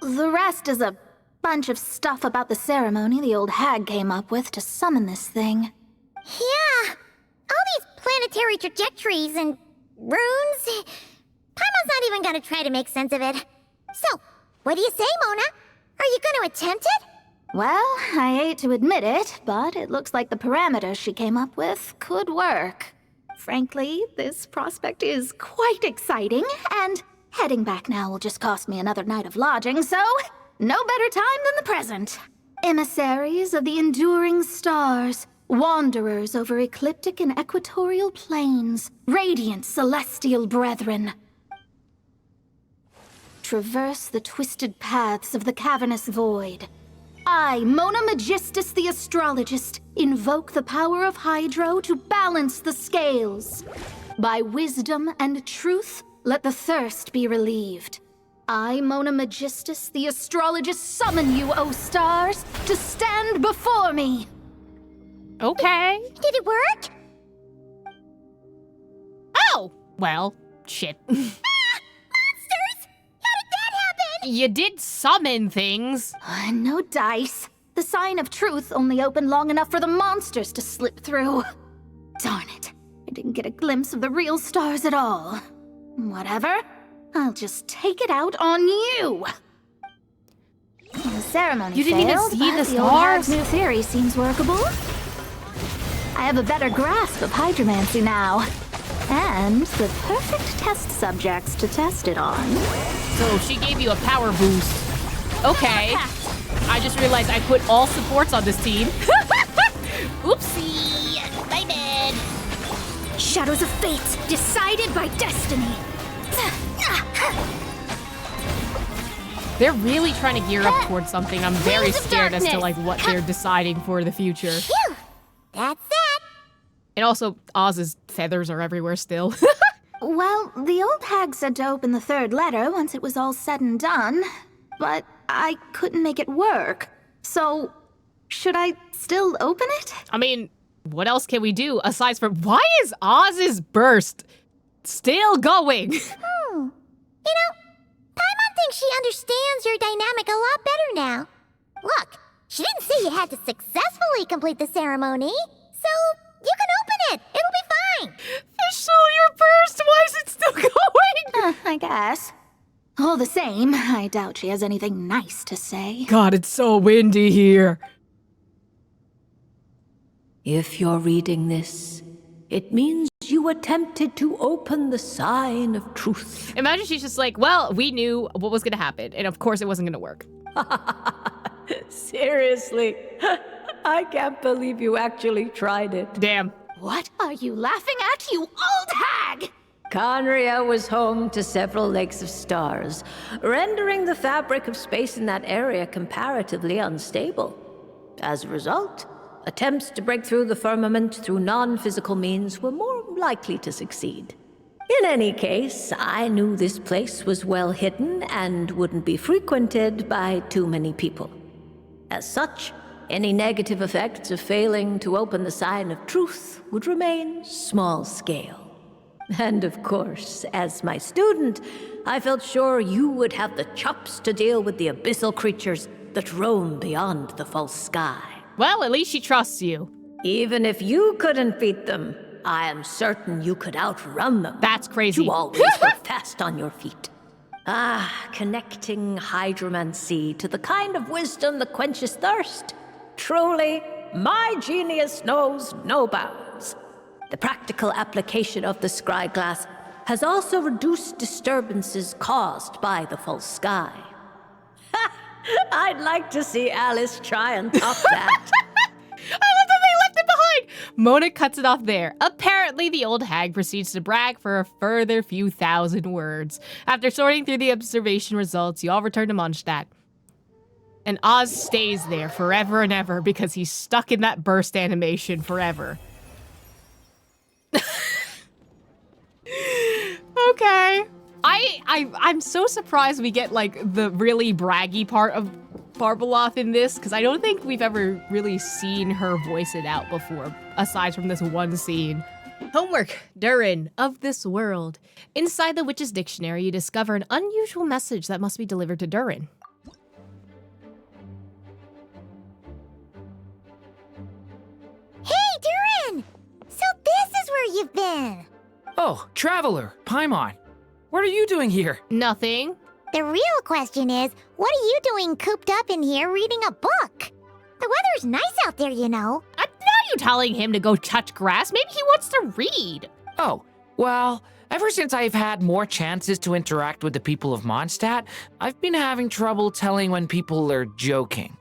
The rest is a bunch of stuff about the ceremony the old hag came up with to summon this thing. Yeah, all these planetary trajectories and runes. Paimon's not even gonna try to make sense of it. So, what do you say, Mona? Are you gonna attempt it? Well, I hate to admit it, but it looks like the parameters she came up with could work. Frankly, this prospect is quite exciting, and heading back now will just cost me another night of lodging, so no better time than the present. Emissaries of the enduring stars, wanderers over ecliptic and equatorial planes, radiant celestial brethren. Traverse the twisted paths of the cavernous void. I, Mona Magistus the Astrologist, invoke the power of Hydro to balance the scales. By wisdom and truth, let the thirst be relieved. I, Mona Magistus the Astrologist, summon you, O stars, to stand before me. Okay. Did it work? Oh! Well, shit. Monsters! How did that happen? You did summon things. No dice. The sign of truth only opened long enough for the monsters to slip through. Darn it. I didn't get a glimpse of the real stars at all. Whatever. I'll just take it out on you. The ceremony You didn't even failed, see but the old hag's stars? new theory seems workable. I have a better grasp of hydromancy now. And the perfect test subjects to test it on. So she gave you a power boost. Okay. I just realized I put all supports on this team. Oopsie. My bad. Shadows of fate, decided by destiny. They're really trying to gear up towards something. I'm very Wings of scared as to darkness. like what they're deciding for the future. Phew! That's that. And also, Oz's feathers are everywhere still. Well, the old hag said to open the third letter once it was all said and done, but I couldn't make it work. So, should I still open it? I mean, what else can we do aside from why is Oz's burst still going? You know, Paimon thinks she understands your dynamic a lot better now. Look, she didn't say you had to successfully complete the ceremony, so you can open it. It'll be fine. Fischl, your burst, why is it still going? I guess. All the same, I doubt she has anything nice to say. God, it's so windy here. If you're reading this, it means you attempted to open the sign of truth. Imagine she's just like, well, we knew what was going to happen, and of course it wasn't going to work. Seriously, I can't believe you actually tried it. Damn. What are you laughing at, you old hag? Conria was home to several lakes of stars, rendering the fabric of space in that area comparatively unstable. As a result, attempts to break through the firmament through non-physical means were more likely to succeed. In any case, I knew this place was well hidden and wouldn't be frequented by too many people. As such, any negative effects of failing to open the sign of truth would remain small scale. And of course, as my student, I felt sure you would have the chops to deal with the abyssal creatures that roam beyond the false sky. Well, at least she trusts you. Even if you couldn't beat them, I am certain you could outrun them. That's crazy. You always were fast on your feet. Connecting hydromancy to the kind of wisdom that quenches thirst. Truly, my genius knows no bounds. The practical application of the scry glass has also reduced disturbances caused by the false sky. I'd like to see Alice try and top that. I love that they left it behind! Mona cuts it off there. Apparently, the old hag proceeds to brag for a further few thousand words. After sorting through the observation results, you all return to Mondstadt. And Oz stays there forever and ever because he's stuck in that burst animation forever. Okay. I'm so surprised we get, like, the really braggy part of Barbeloth in this, because I don't think we've ever really seen her voice it out before, aside from this one scene. Homework, Durin, of this world. Inside the witch's dictionary, you discover an unusual message that must be delivered to Durin. Hey, Durin! So this is where you've been. Oh, Traveler, Paimon. What are you doing here? Nothing. The real question is, what are you doing cooped up in here reading a book? The weather's nice out there, you know. Now you telling him to go touch grass? Maybe he wants to read. Oh, well, ever since I've had more chances to interact with the people of Mondstadt, I've been having trouble telling when people are joking.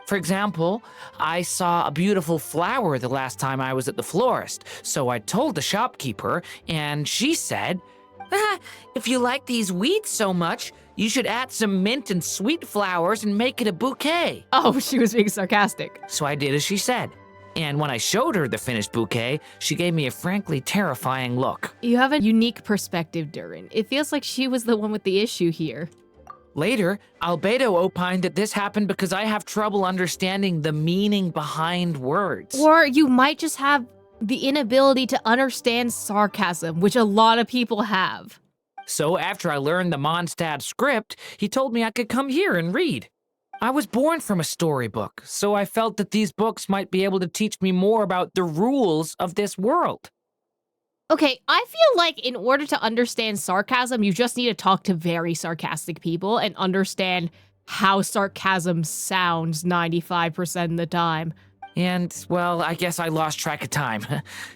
For example, I saw a beautiful flower the last time I was at the florist, so I told the shopkeeper, and she said, if you like these weeds so much, you should add some mint and sweet flowers and make it a bouquet. Oh, she was being sarcastic. So I did as she said. And when I showed her the finished bouquet, she gave me a frankly terrifying look. You have a unique perspective, Durin. It feels like she was the one with the issue here. Later, Albedo opined that this happened because I have trouble understanding the meaning behind words. Or you might just have the inability to understand sarcasm, which a lot of people have. So after I learned the Mondstadt script, he told me I could come here and read. I was born from a storybook, so I felt that these books might be able to teach me more about the rules of this world. Okay, I feel like in order to understand sarcasm, you just need to talk to very sarcastic people and understand how sarcasm sounds 95% of the time. And, well, I guess I lost track of time.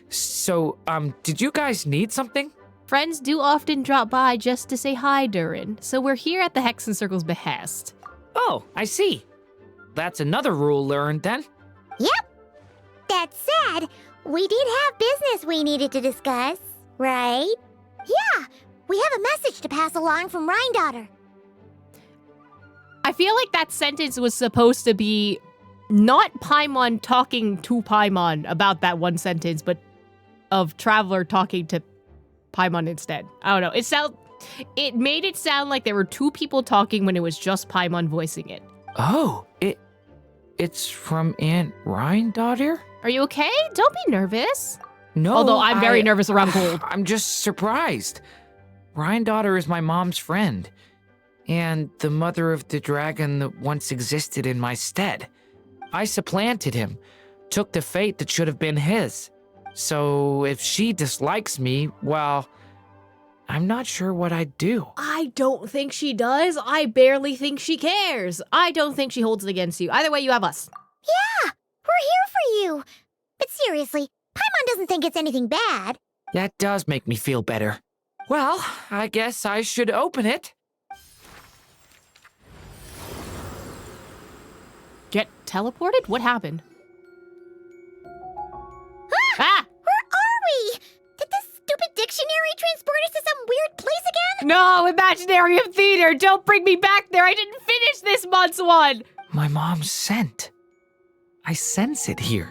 So, did you guys need something? Friends do often drop by just to say hi, Durin, so we're here at the Hexen Circle's behest. Oh, I see. That's another rule learned, then. Yep. That said, we did have business we needed to discuss, right? Yeah, we have a message to pass along from Rhindaughter. I feel like that sentence was supposed to be not Paimon talking to Paimon about that one sentence, but of Traveler talking to Paimon instead. I don't know. It made it sound like there were two people talking when it was just Paimon voicing it. Oh, it's from Aunt Rhindaughter? Are you okay? Don't be nervous. No, although I'm very nervous around cold. I'm just surprised. Rhindaughter is my mom's friend, and the mother of the dragon that once existed in my stead. I supplanted him, took the fate that should have been his. So if she dislikes me, well, I'm not sure what I'd do. I don't think she does. I barely think she cares. I don't think she holds it against you. Either way, you have us. Yeah, we're here for you. But seriously, Paimon doesn't think it's anything bad. That does make me feel better. Well, I guess I should open it. Get teleported? What happened? Ah! Where are we? Did this stupid dictionary transport us to some weird place again? No, Imaginarium Theater! Don't bring me back there! I didn't finish this month's one! My mom's scent. I sense it here.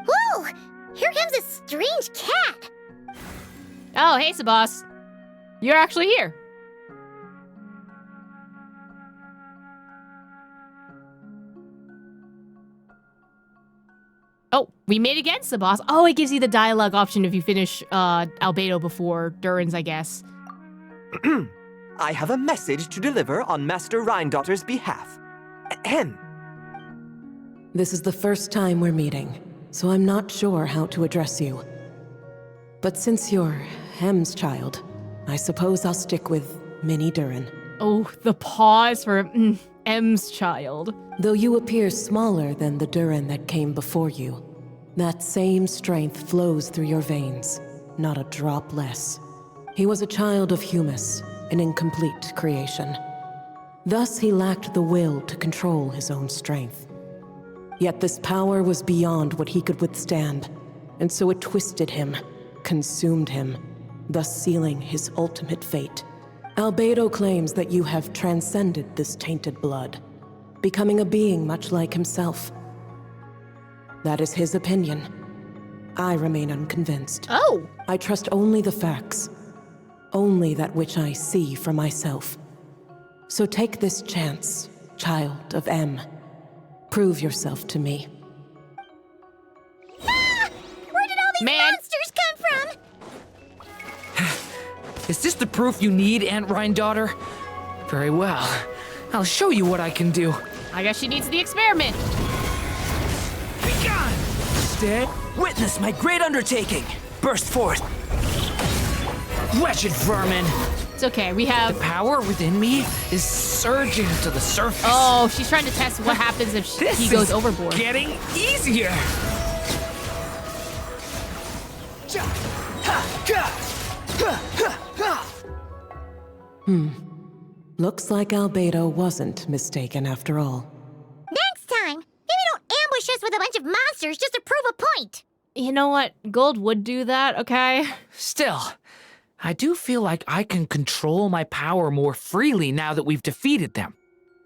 Whoa! Here comes a strange cat. Oh, hey, Sabas. You're actually here. Oh, we made again, Sabas. Oh, it gives you the dialogue option if you finish Albedo before Durin's, I guess. I have a message to deliver on Master Rhindaughter's behalf. Ahem. This is the first time we're meeting, so I'm not sure how to address you. But since you're Hem's child, I suppose I'll stick with Mini Durin. Oh, the pause for M's child. Though you appear smaller than the Durin that came before you, that same strength flows through your veins, not a drop less. He was a child of Humus, an incomplete creation. Thus he lacked the will to control his own strength. Yet this power was beyond what he could withstand, and so it twisted him, consumed him, thus sealing his ultimate fate. Albedo claims that you have transcended this tainted blood, becoming a being much like himself. That is his opinion. I remain unconvinced. Oh! I trust only the facts, only that which I see for myself. So take this chance, child of M. Prove yourself to me. Ah! Where did all these monsters come from? Is this the proof you need, Aunt Rhindaughter? Very well. I'll show you what I can do. I guess she needs the experiment. Be gone! Stay. Witness my great undertaking. Burst forth. Wretched vermin! It's okay, we have... The power within me is surging to the surface. Oh, she's trying to test what happens if he goes overboard. Getting easier! Looks like Albedo wasn't mistaken after all. Next time, maybe don't ambush us with a bunch of monsters just to prove a point. You know what? Gold would do that, okay? Still, I do feel like I can control my power more freely now that we've defeated them.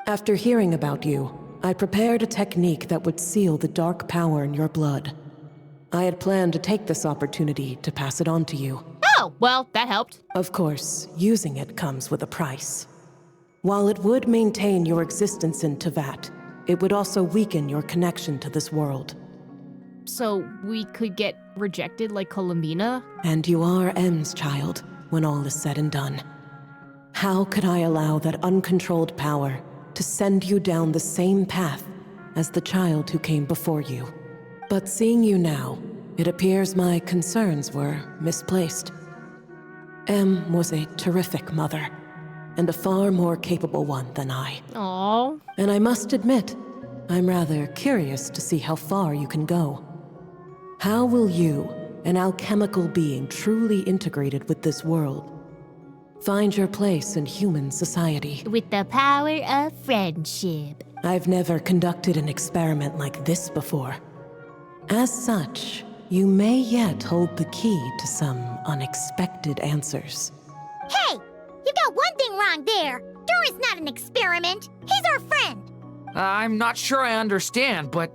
After hearing about you, I prepared a technique that would seal the dark power in your blood. I had planned to take this opportunity to pass it on to you. Oh, well, that helped. Of course, using it comes with a price. While it would maintain your existence in Tevat, it would also weaken your connection to this world. So we could get rejected like Columbina? And you are M's child, when all is said and done. How could I allow that uncontrolled power to send you down the same path as the child who came before you? But seeing you now, it appears my concerns were misplaced. M was a terrific mother, and a far more capable one than I. Aww. And I must admit, I'm rather curious to see how far you can go. How will you, an alchemical being truly integrated with this world, find your place in human society? With the power of friendship. I've never conducted an experiment like this before. As such, you may yet hold the key to some unexpected answers. Hey, you got one thing wrong there. Durin's not an experiment. He's our friend. I'm not sure I understand, but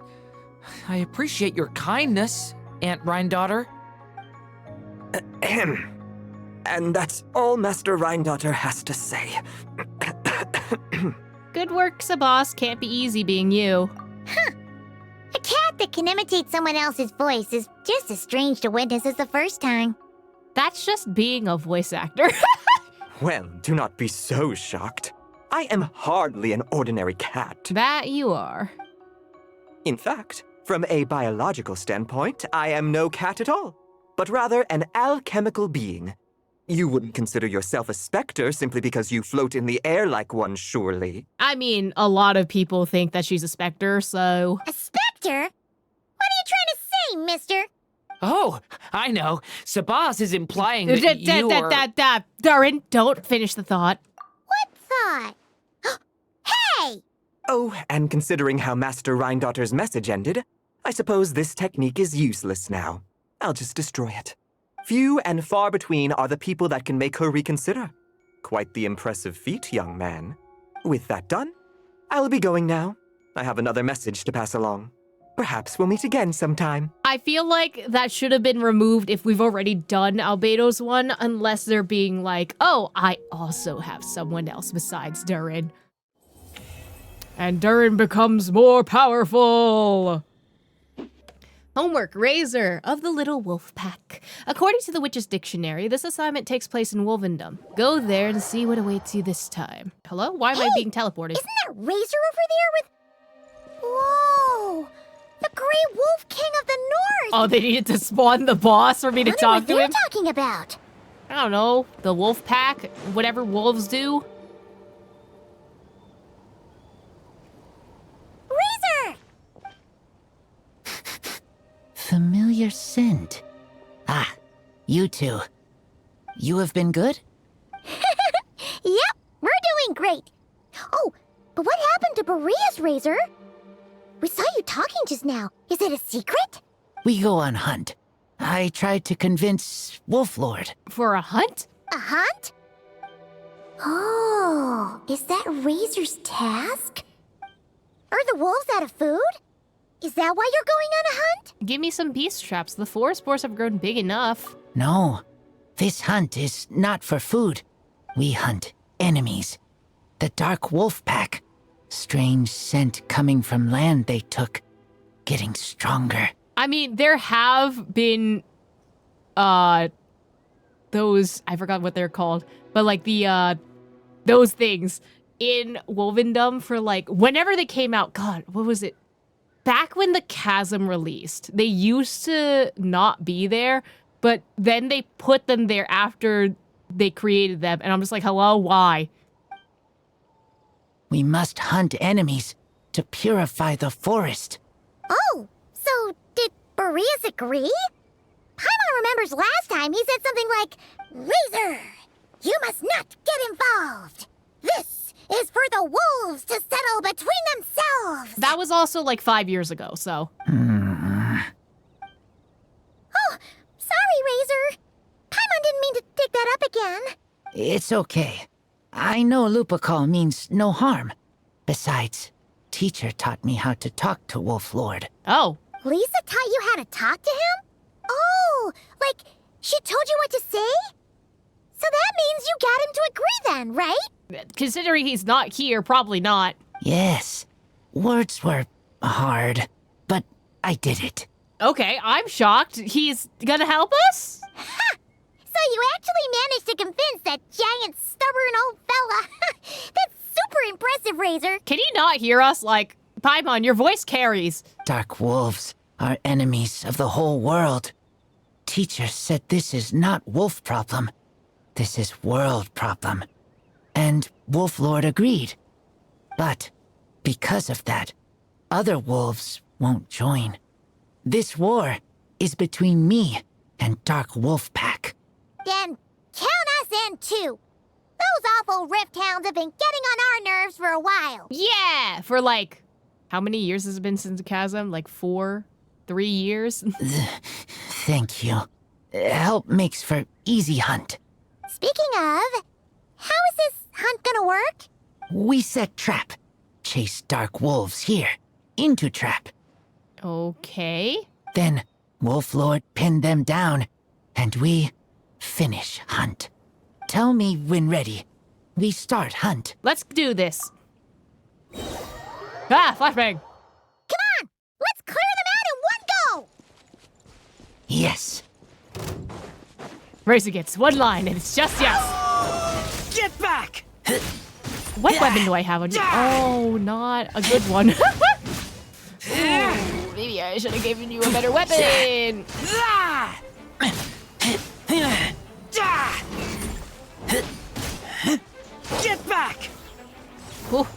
I appreciate your kindness, Aunt Rhindaughter. Ahem. And that's all Master Rhindaughter has to say. Good work, Sabas. Can't be easy being you. A cat that can imitate someone else's voice is just as strange to witness as the first time. That's just being a voice actor. Well, do not be so shocked. I am hardly an ordinary cat. That you are. In fact, from a biological standpoint, I am no cat at all, but rather an alchemical being. You wouldn't consider yourself a specter simply because you float in the air like one, surely. I mean, a lot of people think that she's a specter, so... A specter? What are you trying to say, mister? Oh, I know. Sabas is implying that you are... Durin, don't finish the thought. What thought? Hey! Oh, and considering how Master Rhindaughter's message ended, I suppose this technique is useless now. I'll just destroy it. Few and far between are the people that can make her reconsider. Quite the impressive feat, young man. With that done, I'll be going now. I have another message to pass along. Perhaps we'll meet again sometime. I feel like that should have been removed if we've already done Albedo's one, unless they're being like, oh, I also have someone else besides Durin. And Durin becomes more powerful. Homework, Razor of the Little Wolf Pack. According to the Witch's Dictionary, this assignment takes place in Wolvendom. Go there and see what awaits you this time. Hello? Why am I being teleported? Isn't that Razor over there with... Whoa! The Grey Wolf King of the North! Oh, they needed to spawn the boss for me to talk to him? What are they talking about? I don't know. The Wolf Pack? Whatever wolves do? Razor! Familiar scent. Ah, you two. You have been good? Yep, we're doing great. Oh, but what happened to Berea's Razor? We saw you talking just now. Is it a secret? We go on hunt. I tried to convince Wolf Lord. For a hunt? A hunt? Oh, is that Razor's task? Are the wolves out of food? Is that why you're going on a hunt? Give me some beast traps. The forest boars have grown big enough. No, this hunt is not for food. We hunt enemies. The Dark Wolf Pack. Strange scent coming from land they took. Getting stronger. I mean, there have been, those, I forgot what they're called, but like those things in Wolvendom for like, whenever they came out, God, what was it? Back when the Chasm released, they used to not be there, but then they put them there after they created them, and I'm just like, hello, why? We must hunt enemies to purify the forest. Oh, so did Boreas agree? Paimon remembers last time he said something like, Razor, you must not get involved. This is for the wolves to settle between themselves. That was also like 5 years ago, so. Oh, sorry, Razor. Paimon didn't mean to dig that up again. It's okay. I know Lupacall means no harm. Besides, teacher taught me how to talk to Wolf Lord. Oh. Lisa taught you how to talk to him? Oh, like she told you what to say? So that means you got him to agree then, right? Considering he's not here, probably not. Yes. Words were hard, but I did it. Okay, I'm shocked. He's gonna help us? Ha! So you actually managed to convince that giant, stubborn old fella. That's super impressive, Razor. Can he not hear us? Like, Paimon, your voice carries. Dark wolves are enemies of the whole world. Teacher said this is not wolf problem. This is world problem. And Wolf Lord agreed. But because of that, other wolves won't join. This war is between me and Dark Wolf Pack. Then count us in too. Those awful rift hounds have been getting on our nerves for a while. Yeah, for like, how many years has it been since the Chasm? Like 3 years? Thank you. Help makes for easy hunt. Speaking of, how is this hunt gonna work? We set trap. Chase dark wolves here. Into trap. Okay. Then Wolf Lord pinned them down, and we finish hunt. Tell me when ready. We start hunt. Let's do this. Ah, flashbang. Come on, let's clear them out in one go. Yes. Razor gets one line, and it's just yes. Get back! What weapon do I have on you? Oh, not a good one. Ooh, maybe I should have given you a better weapon. Get back! Ooh.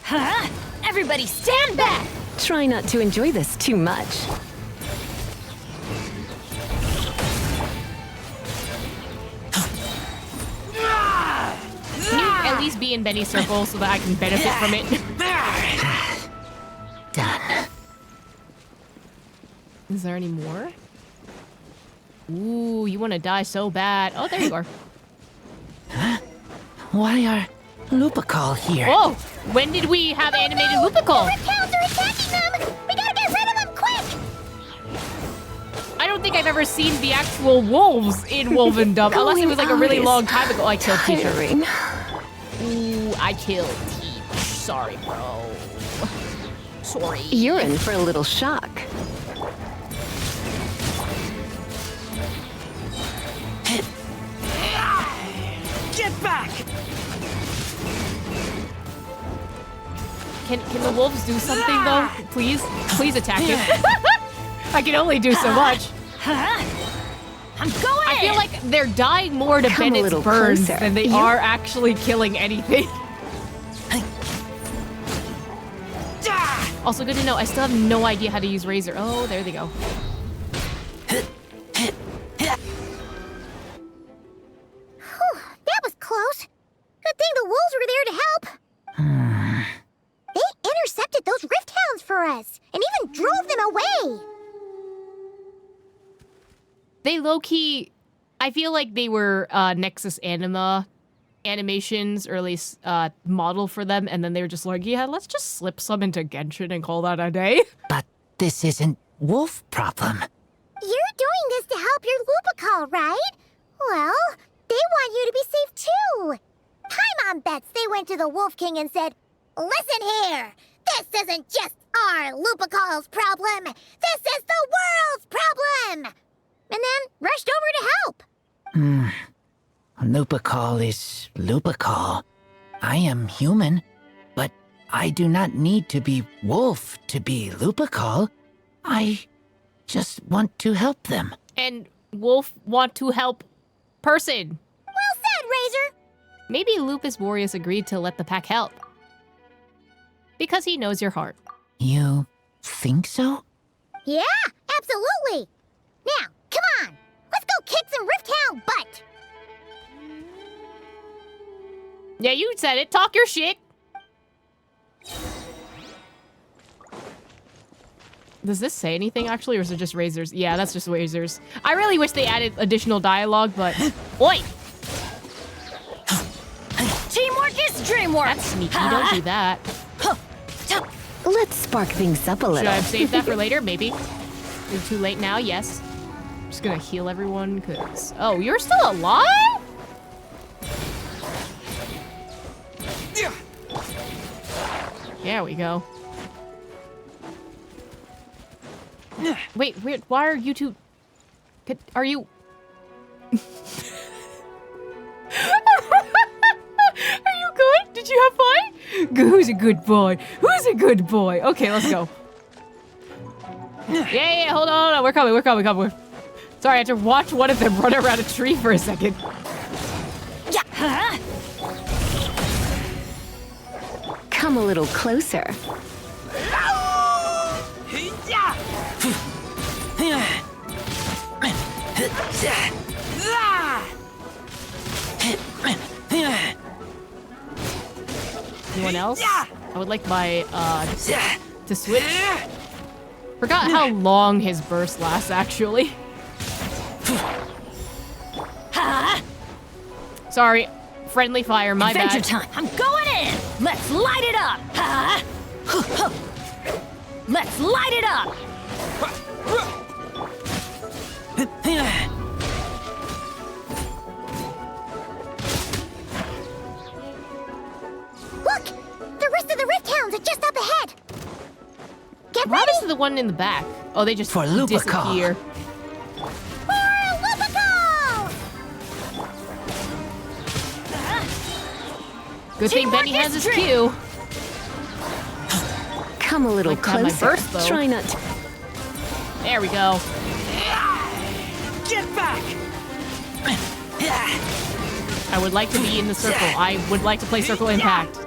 Huh? Everybody stand back! Try not to enjoy this too much. Can you at least be in Benny's circle so that I can benefit from it? Done. Is there any more? Ooh, you want to die so bad. Oh, there you are. Why are Lupacall here? Whoa! When did we have animated Lupacall? Rift hounds are attacking them. We gotta get rid don't think I've ever seen the actual wolves in Wolvendom, unless it was like a really long time ago. I killed Teacher. Ooh, I killed Teach. Sorry, bro. Sorry. You're in for a little shock. Get back! Can the wolves do something though? Please? Please attack him. I can only do so much. I'm going I feel like they're dying more to Come a Bennett's little burns closer. than they are actually killing anything. Also good to know, I still have no idea how to use Razor. Oh, there they go. Whew, that was close. Good thing the wolves were there to help. They intercepted those rift hounds for us, and even drove them away. They low-key, I feel like they were Nexus Anima animations, or at least model for them, and then they were just like, yeah, let's just slip some into Genshin and call that a day. But this isn't wolf problem. You're doing this to help your Lupical, right? Well, they want you to be safe too. Paimon bets they went to the Wolf King and said, listen here, this isn't just our Lupical's problem. This is the world's problem. And then rushed over to help. Lupical is Lupical. I am human, but I do not need to be wolf to be Lupical. I just want to help them. And wolf want to help person. Well said, Razor. Maybe Lupus Warriors agreed to let the pack help. Because he knows your heart. You think so? Yeah, absolutely. Now, come on. Let's go kick some Rift Hound butt. Yeah, you said it. Talk your shit. Does this say anything, actually, or is it just Razors? Yeah, that's just Razors. I really wish they added additional dialogue, but... Oi! Teamwork is dreamwork. That's sneaky. Don't do that. Let's spark things up a Should little. I have saved that for later? Maybe. Is it too late now? Yes. I'm just gonna heal everyone, because... Oh, you're still alive? There we go. Wait, weird. Why are you two... Are you... Are you good? Did you have fun? Who's a good boy? Who's a good boy? Okay, let's go. Yeah, hold on. We're coming. Sorry, I had to watch one of them run around a tree for a second. Yeah. Come a little closer. Anyone else? I would like my, to switch. Forgot how long his burst lasts, actually. Sorry. Friendly fire, my Adventure bad. time. I'm going in. Let's light it up. Let's light it up. Look! The rest of the Rift Hounds are just up ahead! Get ready! Robin's the one in the back. Oh, they just For Lupical. disappear. For Lupical! Good thing Teamwork Benny has is his dream. cue. Come a little Like that, my closer. burst, though. Try not to... There we go. Get back! I would like to be in the circle. I would like to play Circle Impact.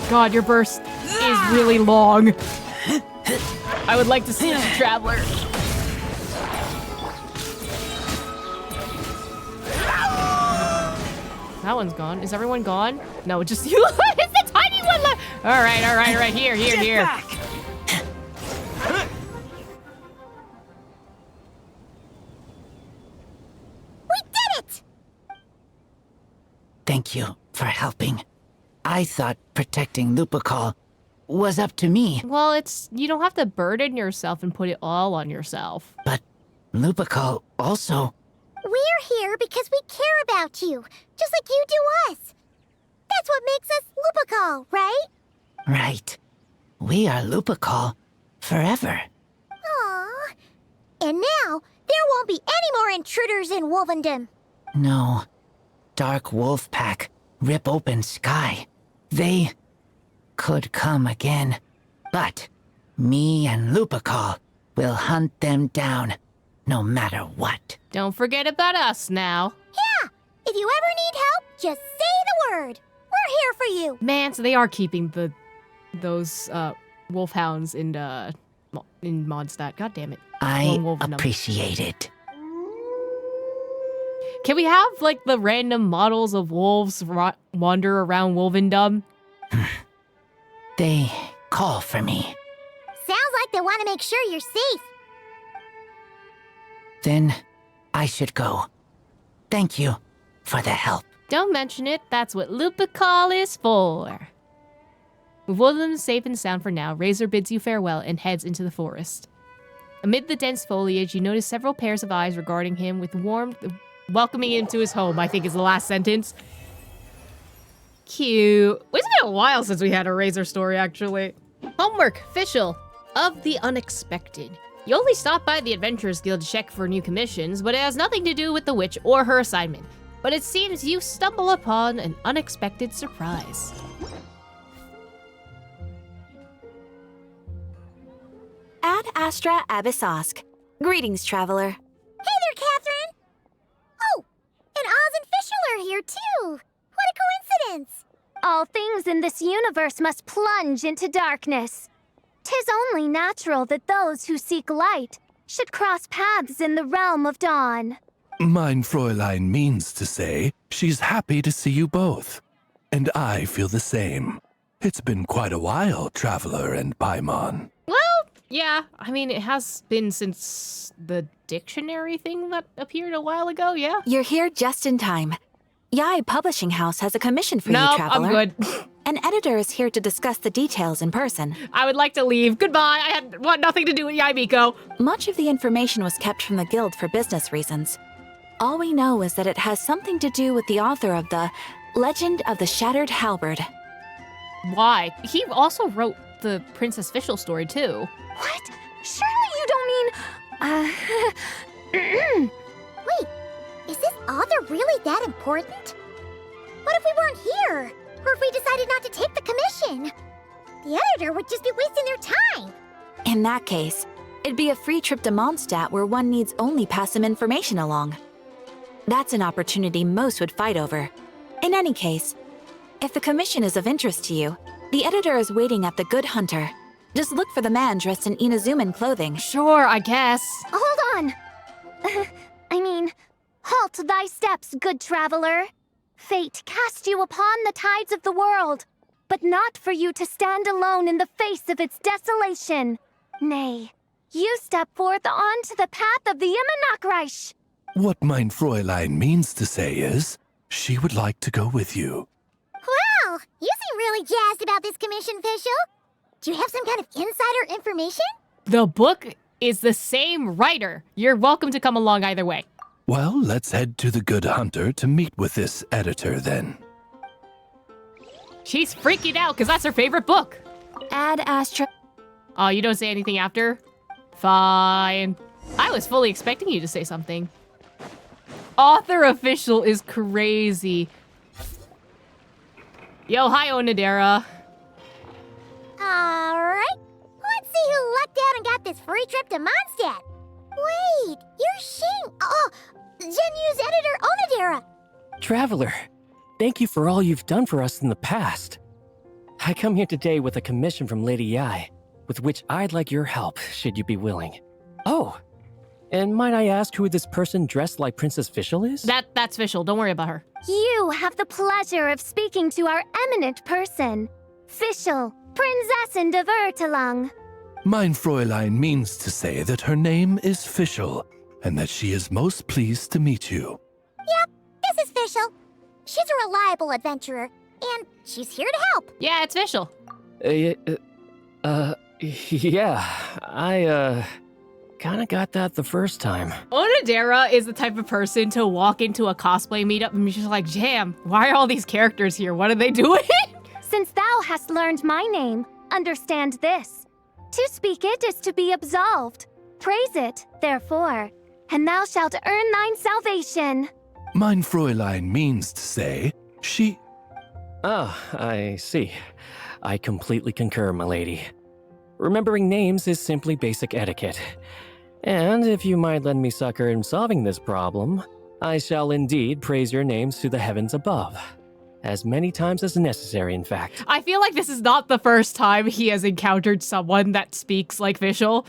God, your burst is really long. I would like to switch to Traveler. That one's gone. Is everyone gone? No, just you. It's the tiny one left. All right. Here. Get back! We did it! Thank you for helping. I thought protecting Lupical was up to me. Well, you don't have to burden yourself and put it all on yourself. But Lupical also... We're here because we care about you, just like you do us. That's what makes us Lupical, right? Right. We are Lupical forever. Aww. And now, there won't be any more intruders in Wolvendom. No. Dark Wolf Pack, Rip Open Sky. They could come again. But me and Lupical will hunt them down, no matter what. Don't forget about us now. Yeah! If you ever need help, just say the word. We're here for you. Man, so they are keeping those wolfhounds in Mondstadt. God damn it. I appreciate it. Can we have, like, the random models of wolves wander around Wolvendom? They call for me. Sounds like they want to make sure you're safe. Then I should go. Thank you for the help. Don't mention it. That's what Lupical is for. With Wolvendom safe and sound for now, Razor bids you farewell and heads into the forest. Amid the dense foliage, you notice several pairs of eyes regarding him with warmth, welcoming him to his home, I think is the last sentence. Cute. It's been a while since we had a Razor story, actually. Homework, Fischl. Of the unexpected. You only stop by the Adventurers Guild to check for new commissions, but it has nothing to do with the witch or her assignment. But it seems you stumble upon an unexpected surprise. Ad Astra Abyssosk. Greetings, traveler. Hey there, Catherine! Oh, and Oz and Fischl are here, too! What a coincidence! All things in this universe must plunge into darkness. 'Tis only natural that those who seek light should cross paths in the realm of dawn. Mein Fräulein means to say she's happy to see you both. And I feel the same. It's been quite a while, Traveler and Paimon. Well, yeah. I mean, it has been since the dictionary thing that appeared a while ago, yeah? You're here just in time. Yai Publishing House has a commission for you, traveler. I'm good. An editor is here to discuss the details in person. I would like to leave. Goodbye. I want nothing to do with Yaimiko. Much of the information was kept from the guild for business reasons. All we know is that it has something to do with the author of the Legend of the Shattered Halberd. Why? He also wrote the Princess Fischl story, too. What? Surely you don't mean... Wait, is this author really that important? What if we weren't here? Or if we decided not to take the commission? The editor would just be wasting their time. In that case, it'd be a free trip to Mondstadt where one needs only pass some information along. That's an opportunity most would fight over. In any case, if the commission is of interest to you, the editor is waiting at the Good Hunter. Just look for the man dressed in Inazuman clothing. Sure, I guess. Hold on. Halt thy steps, good traveler. Fate cast you upon the tides of the world, but not for you to stand alone in the face of its desolation. Nay, you step forth onto the path of the Immenachreich. What mein Fräulein means to say is, she would like to go with you. Wow, you seem really jazzed about this commission, Fischl. Do you have some kind of insider information? The book is the same writer. You're welcome to come along either way. Well, let's head to the Good Hunter to meet with this editor then. She's freaking out because that's her favorite book. Ad Astra... Oh, you don't say anything after? Fine. I was fully expecting you to say something. Author official is crazy. Yo, hi, Onodera. Alright, let's see who lucked out and got this free trip to Mondstadt. Wait, you're Shing. Genu's editor, Onodera. Traveler, thank you for all you've done for us in the past. I come here today with a commission from Lady Yai, with which I'd like your help, should you be willing. Oh, and might I ask who this person dressed like Princess Fischl is? That's Fischl, don't worry about her. You have the pleasure of speaking to our eminent person, Fischl, Prinzessin de Vertelung. Mein Fräulein means to say that her name is Fischl, and that she is most pleased to meet you. Yep, this is Fischl. She's a reliable adventurer, and she's here to help. Yeah, it's Fischl. Yeah, I, kinda got that the first time. Onodera is the type of person to walk into a cosplay meetup and be just like, damn, why are all these characters here? What are they doing? Since thou hast learned my name, understand this. To speak it is to be absolved. Praise it, therefore, and thou shalt earn thine salvation. Mein Fräulein means to say, she... Ah, I see. I completely concur, my lady. Remembering names is simply basic etiquette. And if you might lend me succor in solving this problem, I shall indeed praise your names to the heavens above. As many times as necessary, in fact. I feel like this is not the first time he has encountered someone that speaks like Fischl.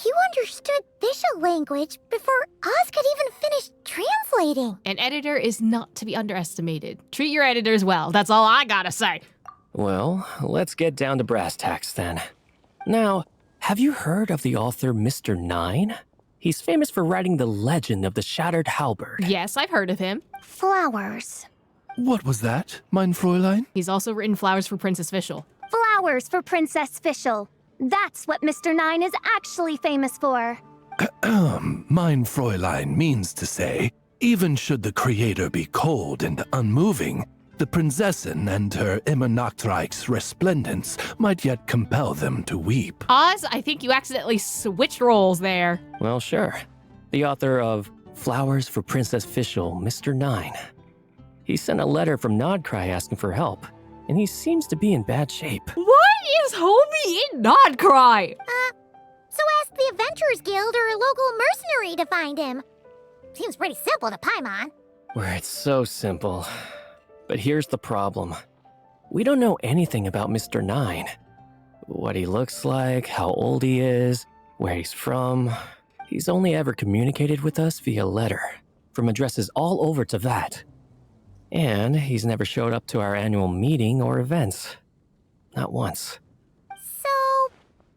You understood Fischl language before Oz could even finish translating. An editor is not to be underestimated. Treat your editors well, that's all I gotta say. Well, let's get down to brass tacks then. Now, have you heard of the author Mr. Nine? He's famous for writing the legend of the Shattered Halberd. Yes, I've heard of him. Flowers. What was that, mein Fräulein? He's also written Flowers for Princess Fischl. Flowers for Princess Fischl. That's what Mr. Nine is actually famous for. Mein Fräulein means to say, even should the creator be cold and unmoving, the Prinzessin and her immer Nachtreich's resplendence might yet compel them to weep. Oz, I think you accidentally switched roles there. Well, sure. The author of Flowers for Princess Fischl, Mr. Nine. He sent a letter from Nodcry asking for help, and he seems to be in bad shape. What is homie in Nodcry? So ask the Adventurers Guild or a local mercenary to find him. Seems pretty simple to Paimon. Where it's so simple. But here's the problem. We don't know anything about Mr. Nine. What he looks like, how old he is, where he's from. He's only ever communicated with us via letter, from addresses all over to that. And he's never showed up to our annual meeting or events. Not once. So,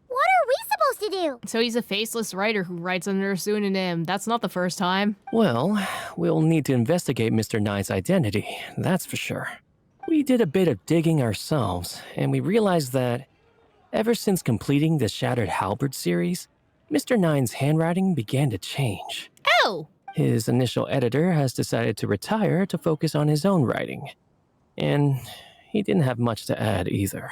what are we supposed to do? So he's a faceless writer who writes under a pseudonym. That's not the first time. Well, we'll need to investigate Mr. Nine's identity, that's for sure. We did a bit of digging ourselves, and we realized that ever since completing the Shattered Halberd series, Mr. Nine's handwriting began to change. Oh! His initial editor has decided to retire to focus on his own writing. And he didn't have much to add either.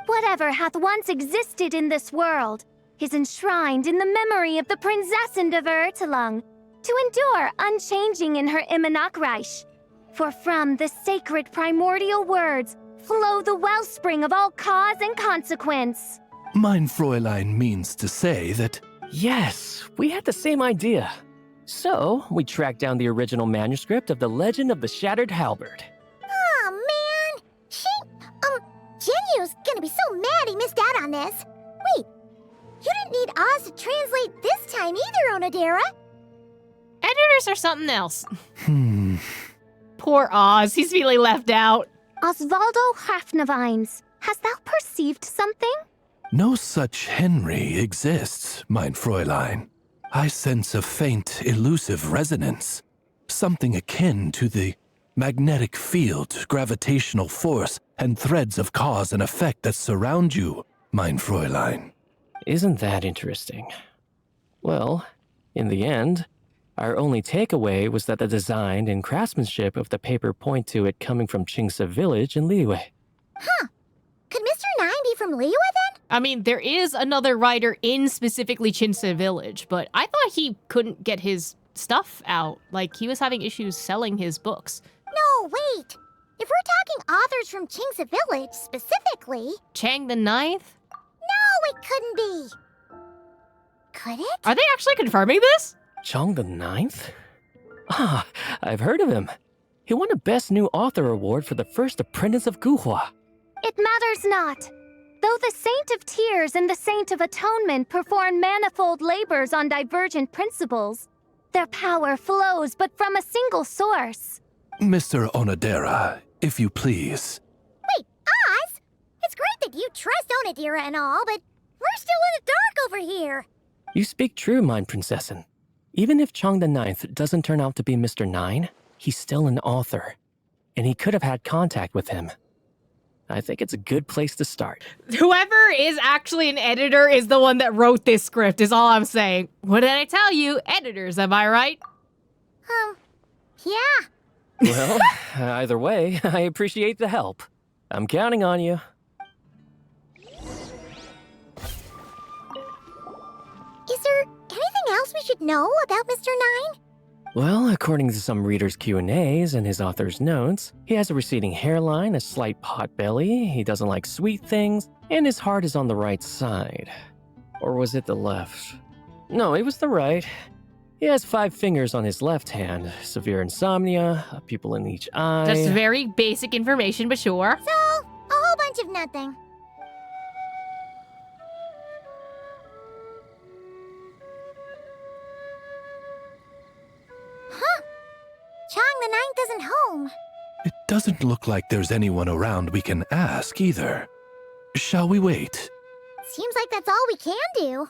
Whatever hath once existed in this world is enshrined in the memory of the Prinzessin de Vertelung, to endure unchanging in her Immenachreich. For from the sacred primordial words flow the wellspring of all cause and consequence. Mein Fräulein means to say that... Yes, we had the same idea. So, we tracked down the original manuscript of the Legend of the Shattered Halberd. Aw, man! Genyu's gonna be so mad he missed out on this. Wait, you didn't need Oz to translate this time either, Onodera. Editors are something else. Poor Oz, he's feeling left out. Osvaldo Hafnavines, hast thou perceived something? No such Henry exists, mein Fräulein. I sense a faint, elusive resonance. Something akin to the magnetic field, gravitational force, and threads of cause and effect that surround you, mein Fräulein. Isn't that interesting? Well, in the end, our only takeaway was that the design and craftsmanship of the paper point to it coming from Qingse Village in Liyue. Huh. Could Mr. Nine be from Liyue then? I mean, there is another writer in specifically Qingse Village, but I thought he couldn't get his stuff out. Like, he was having issues selling his books. No, wait. If we're talking authors from Qingse Village specifically... Chang the Ninth? No, it couldn't be. Could it? Are they actually confirming this? Chang the Ninth? Ah, I've heard of him. He won a Best New Author award for the first apprentice of Guhua. It matters not. Though the Saint of Tears and the Saint of Atonement perform manifold labors on divergent principles, their power flows but from a single source. Mr. Onodera, if you please. Wait, Oz? It's great that you trust Onodera and all, but we're still in the dark over here. You speak true, mein Prinzessin. Even if Chang the Ninth doesn't turn out to be Mr. Nine, he's still an author, and he could have had contact with him. I think it's a good place to start. Whoever is actually an editor is the one that wrote this script, is all I'm saying. What did I tell you? Editors, am I right? Yeah. Well, either way, I appreciate the help. I'm counting on you. Is there anything else we should know about Mr. Nine? Well, according to some readers' Q&As and his author's notes, he has a receding hairline, a slight pot belly, he doesn't like sweet things, and his heart is on the right side. Or was it the left? No, it was the right. He has 5 fingers on his left hand, severe insomnia, a pupil in each eye. Just very basic information, but sure. So, a whole bunch of nothing. Huh. Chang the Ninth isn't home. It doesn't look like there's anyone around we can ask either. Shall we wait? Seems like that's all we can do.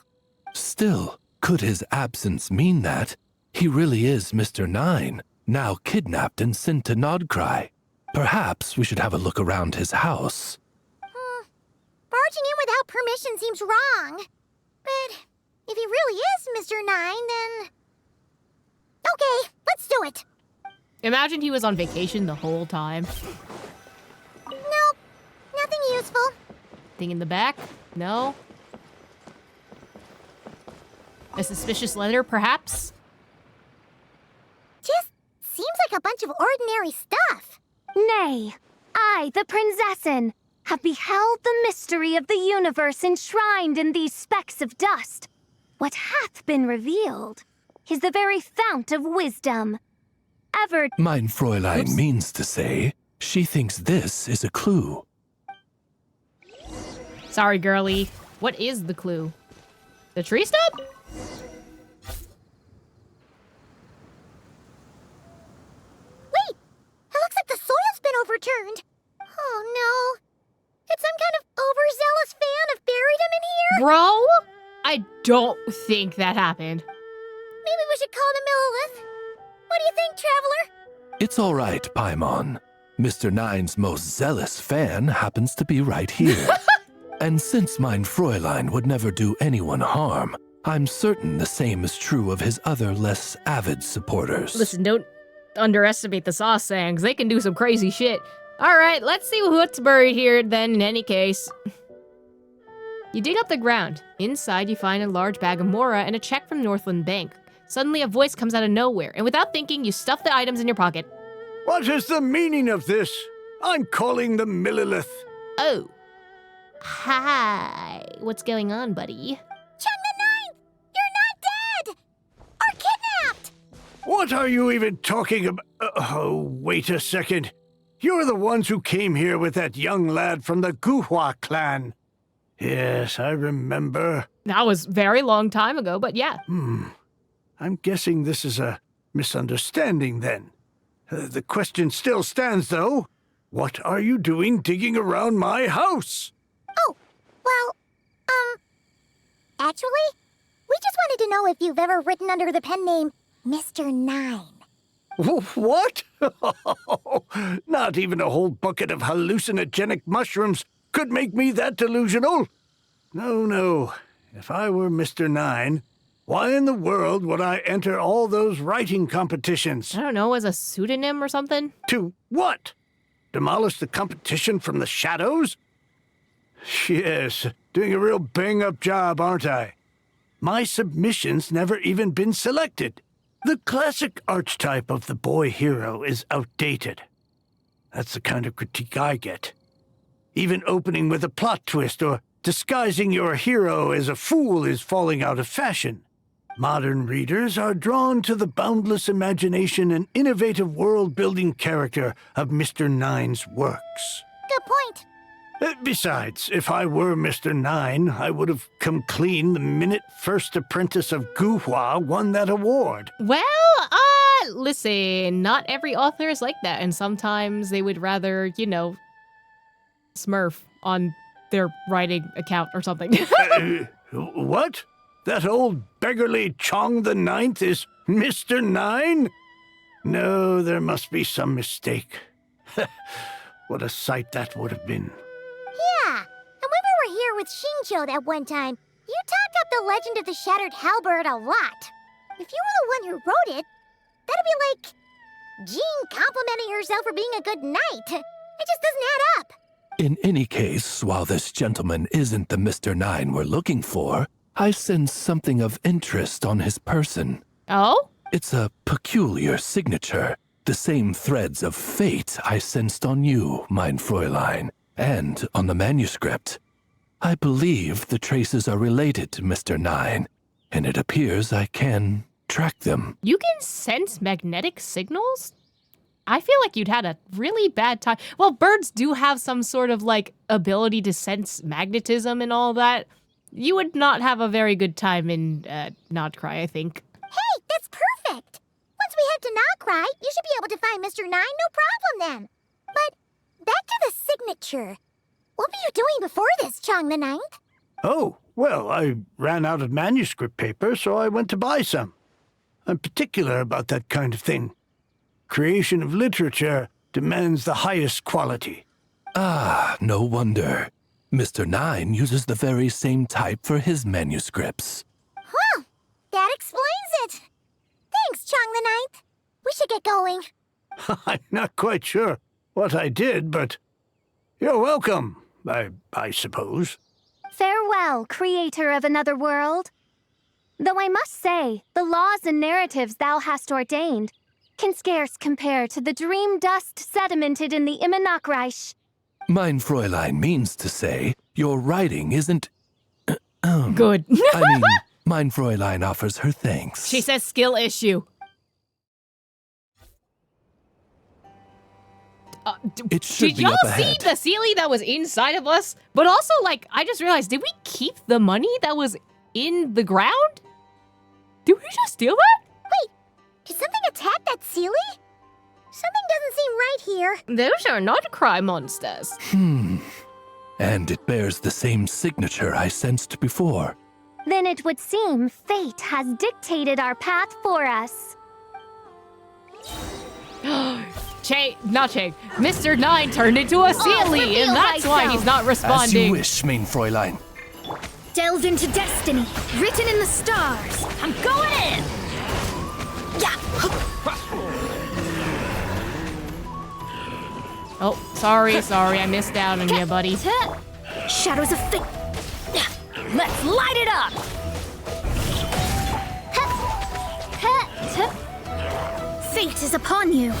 Still, could his absence mean that he really is Mr. Nine, now kidnapped and sent to Nodcry? Perhaps we should have a look around his house. Barging in without permission seems wrong. But if he really is Mr. Nine, then... Okay, let's do it. Imagine he was on vacation the whole time. Nope, nothing useful. Thing in the back? No. A suspicious letter, perhaps? Just seems like a bunch of ordinary stuff. Nay, I, the Prinzessin, have beheld the mystery of the universe enshrined in these specks of dust. What hath been revealed is the very fount of wisdom. Ever... Mein Fräulein means to say, she thinks this is a clue. Sorry, girlie. What is the clue? The tree stump? Wait! It looks like the soil's been overturned. Oh no. Did some kind of overzealous fan have buried him in here? Bro, I don't think that happened. Maybe we should call the Millilith. What do you think, Traveler? It's all right, Paimon. Mr. Nine's most zealous fan happens to be right here. And since Mein Fräulein would never do anyone harm, I'm certain the same is true of his other less avid supporters. Listen, don't underestimate the Sasaengs. They can do some crazy shit. All right, let's see what's buried here then in any case. You dig up the ground. Inside, you find a large bag of Mora and a check from Northland Bank. Suddenly, a voice comes out of nowhere, and without thinking, you stuff the items in your pocket. What is the meaning of this? I'm calling the Millilith. Oh. Hi. What's going on, buddy? Chang the Ninth! You're not dead! Or kidnapped! What are you even talking about? Oh, wait a second. You're the ones who came here with that young lad from the Guhua clan. Yes, I remember. That was very long time ago, but yeah. I'm guessing this is a misunderstanding then. The question still stands, though. What are you doing digging around my house? Oh, well, actually, we just wanted to know if you've ever written under the pen name Mr. Nine. What? Not even a whole bucket of hallucinogenic mushrooms could make me that delusional. No. If I were Mr. Nine, why in the world would I enter all those writing competitions? I don't know, as a pseudonym or something? To what? Demolish the competition from the shadows? Yes, doing a real bang-up job, aren't I? My submission's never even been selected. The classic archetype of the boy hero is outdated. That's the kind of critique I get. Even opening with a plot twist or disguising your hero as a fool is falling out of fashion. Modern readers are drawn to the boundless imagination and innovative world-building character of Mr. Nine's works. Good point. Besides, if I were Mr. Nine, I would have come clean the minute First Apprentice of Guhua won that award. Well, listen, not every author is like that, and sometimes they would rather, smurf on their writing account or something. What? That old beggarly Chong the Ninth is Mr. Nine? No, there must be some mistake. What a sight that would have been. were here with Shincho that one time, you talked up the legend of the Shattered Halberd a lot. If you were the one who wrote it, that'd be like Jean complimenting herself for being a good knight. It just doesn't add up. In any case, while this gentleman isn't the Mr. 9 we're looking for, I sense something of interest on his person. Oh? It's a peculiar signature. The same threads of fate I sensed on you, mein Fräulein, and on the manuscript. I believe the traces are related to Mr. 9, and it appears I can track them. You can sense magnetic signals? I feel like you'd had a really bad time. Well, birds do have some sort of, like, ability to sense magnetism and all that. You would not have a very good time in Nodcry, I think. Hey, that's perfect. Once we head to Nodcry, you should be able to find Mr. 9, no problem then. But back to the signature. What were you doing before this, Chong the Ninth? Oh, well, I ran out of manuscript paper, so I went to buy some. I'm particular about that kind of thing. Creation of literature demands the highest quality. Ah, no wonder. Mr. 9 uses the very same type for his manuscripts. Well, that explains it. Thanks, Chong the Ninth. We should get going. I'm not quite sure what I did, but you're welcome, I suppose. Farewell, creator of another world. Though I must say, the laws and narratives thou hast ordained can scarce compare to the dream dust sedimented in the Immenachreich. Mein Fräulein means to say, your writing isn't... Good. I mean, mein Fräulein offers her thanks. She says skill issue. It should Did be y'all up see ahead. the Sealy that was inside of us? But also, like, I just realized, did we keep the money that was in the ground? Did we just steal that? Wait, did something attack that Sealy? Something doesn't seem right here. Those are not cry monsters. And it bears the same signature I sensed before. Then it would seem fate has dictated our path for us. Mr. 9 turned into a Sealy, reveal and that's why he's not As you responding. wish, mein Fräulein. Delved into destiny, written in the stars. I'm going in! Yeah! Oh, sorry, I missed out on you, buddy. Shadows of fate. Let's light it up! Fate is upon you.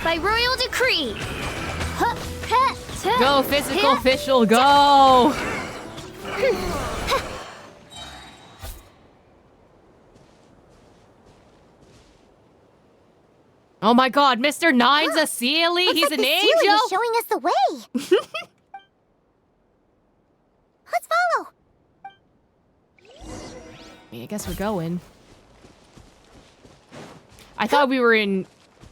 By royal decree. Go, physical Fischl, go! Oh my god, Mr. 9's a Sealy? Looks He's like an the angel? Sealy is showing us the way. Let's follow. I guess we're going. I thought we were in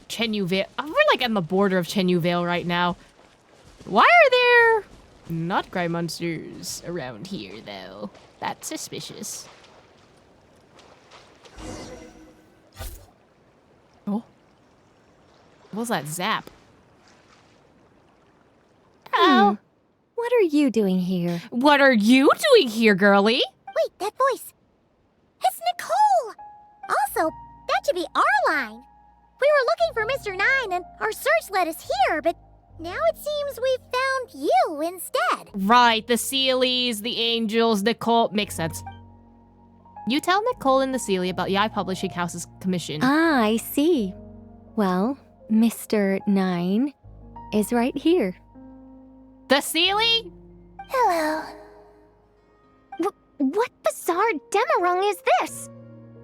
Chenyu Vale. We're like on the border of Chenyu Vale right now. Why are there not cry monsters around here, though? That's suspicious. Oh. What was that zap? Oh. What are you doing here? What are you doing here, girlie? Wait, that voice. It's Nicole! Also, that should be our line. We were looking for Mr. 9 and our search led us here, but now it seems we found you instead. Right, the Sealies, the Angels, Nicole. Makes sense. You tell Nicole and the Sealy about Yai Publishing House's commission. Ah, I see. Well, Mr. 9 is right here. The Sealy? Hello. What bizarre Demerung is this?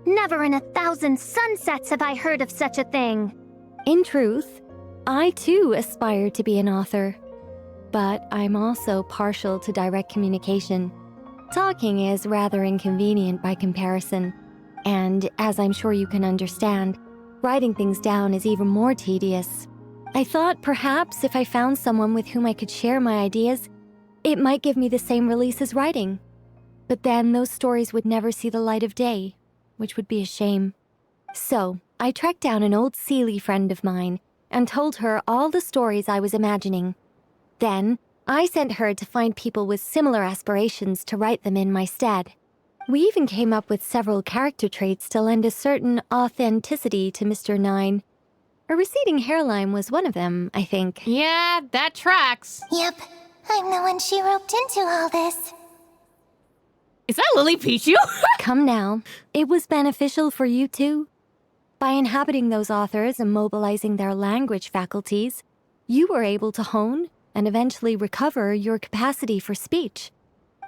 Never in 1,000 sunsets have I heard of such a thing. In truth, I too aspire to be an author. But I'm also partial to direct communication. Talking is rather inconvenient by comparison. And as I'm sure you can understand, writing things down is even more tedious. I thought perhaps if I found someone with whom I could share my ideas, it might give me the same release as writing. But then those stories would never see the light of day, which would be a shame. So, I tracked down an old Sealy friend of mine and told her all the stories I was imagining. Then, I sent her to find people with similar aspirations to write them in my stead. We even came up with several character traits to lend a certain authenticity to Mr. Nine. A receding hairline was one of them, I think. Yeah, that tracks. Yep, I'm the one she roped into all this. Is that Lily Pichu? Come now. It was beneficial for you too. By inhabiting those authors and mobilizing their language faculties, you were able to hone and eventually recover your capacity for speech.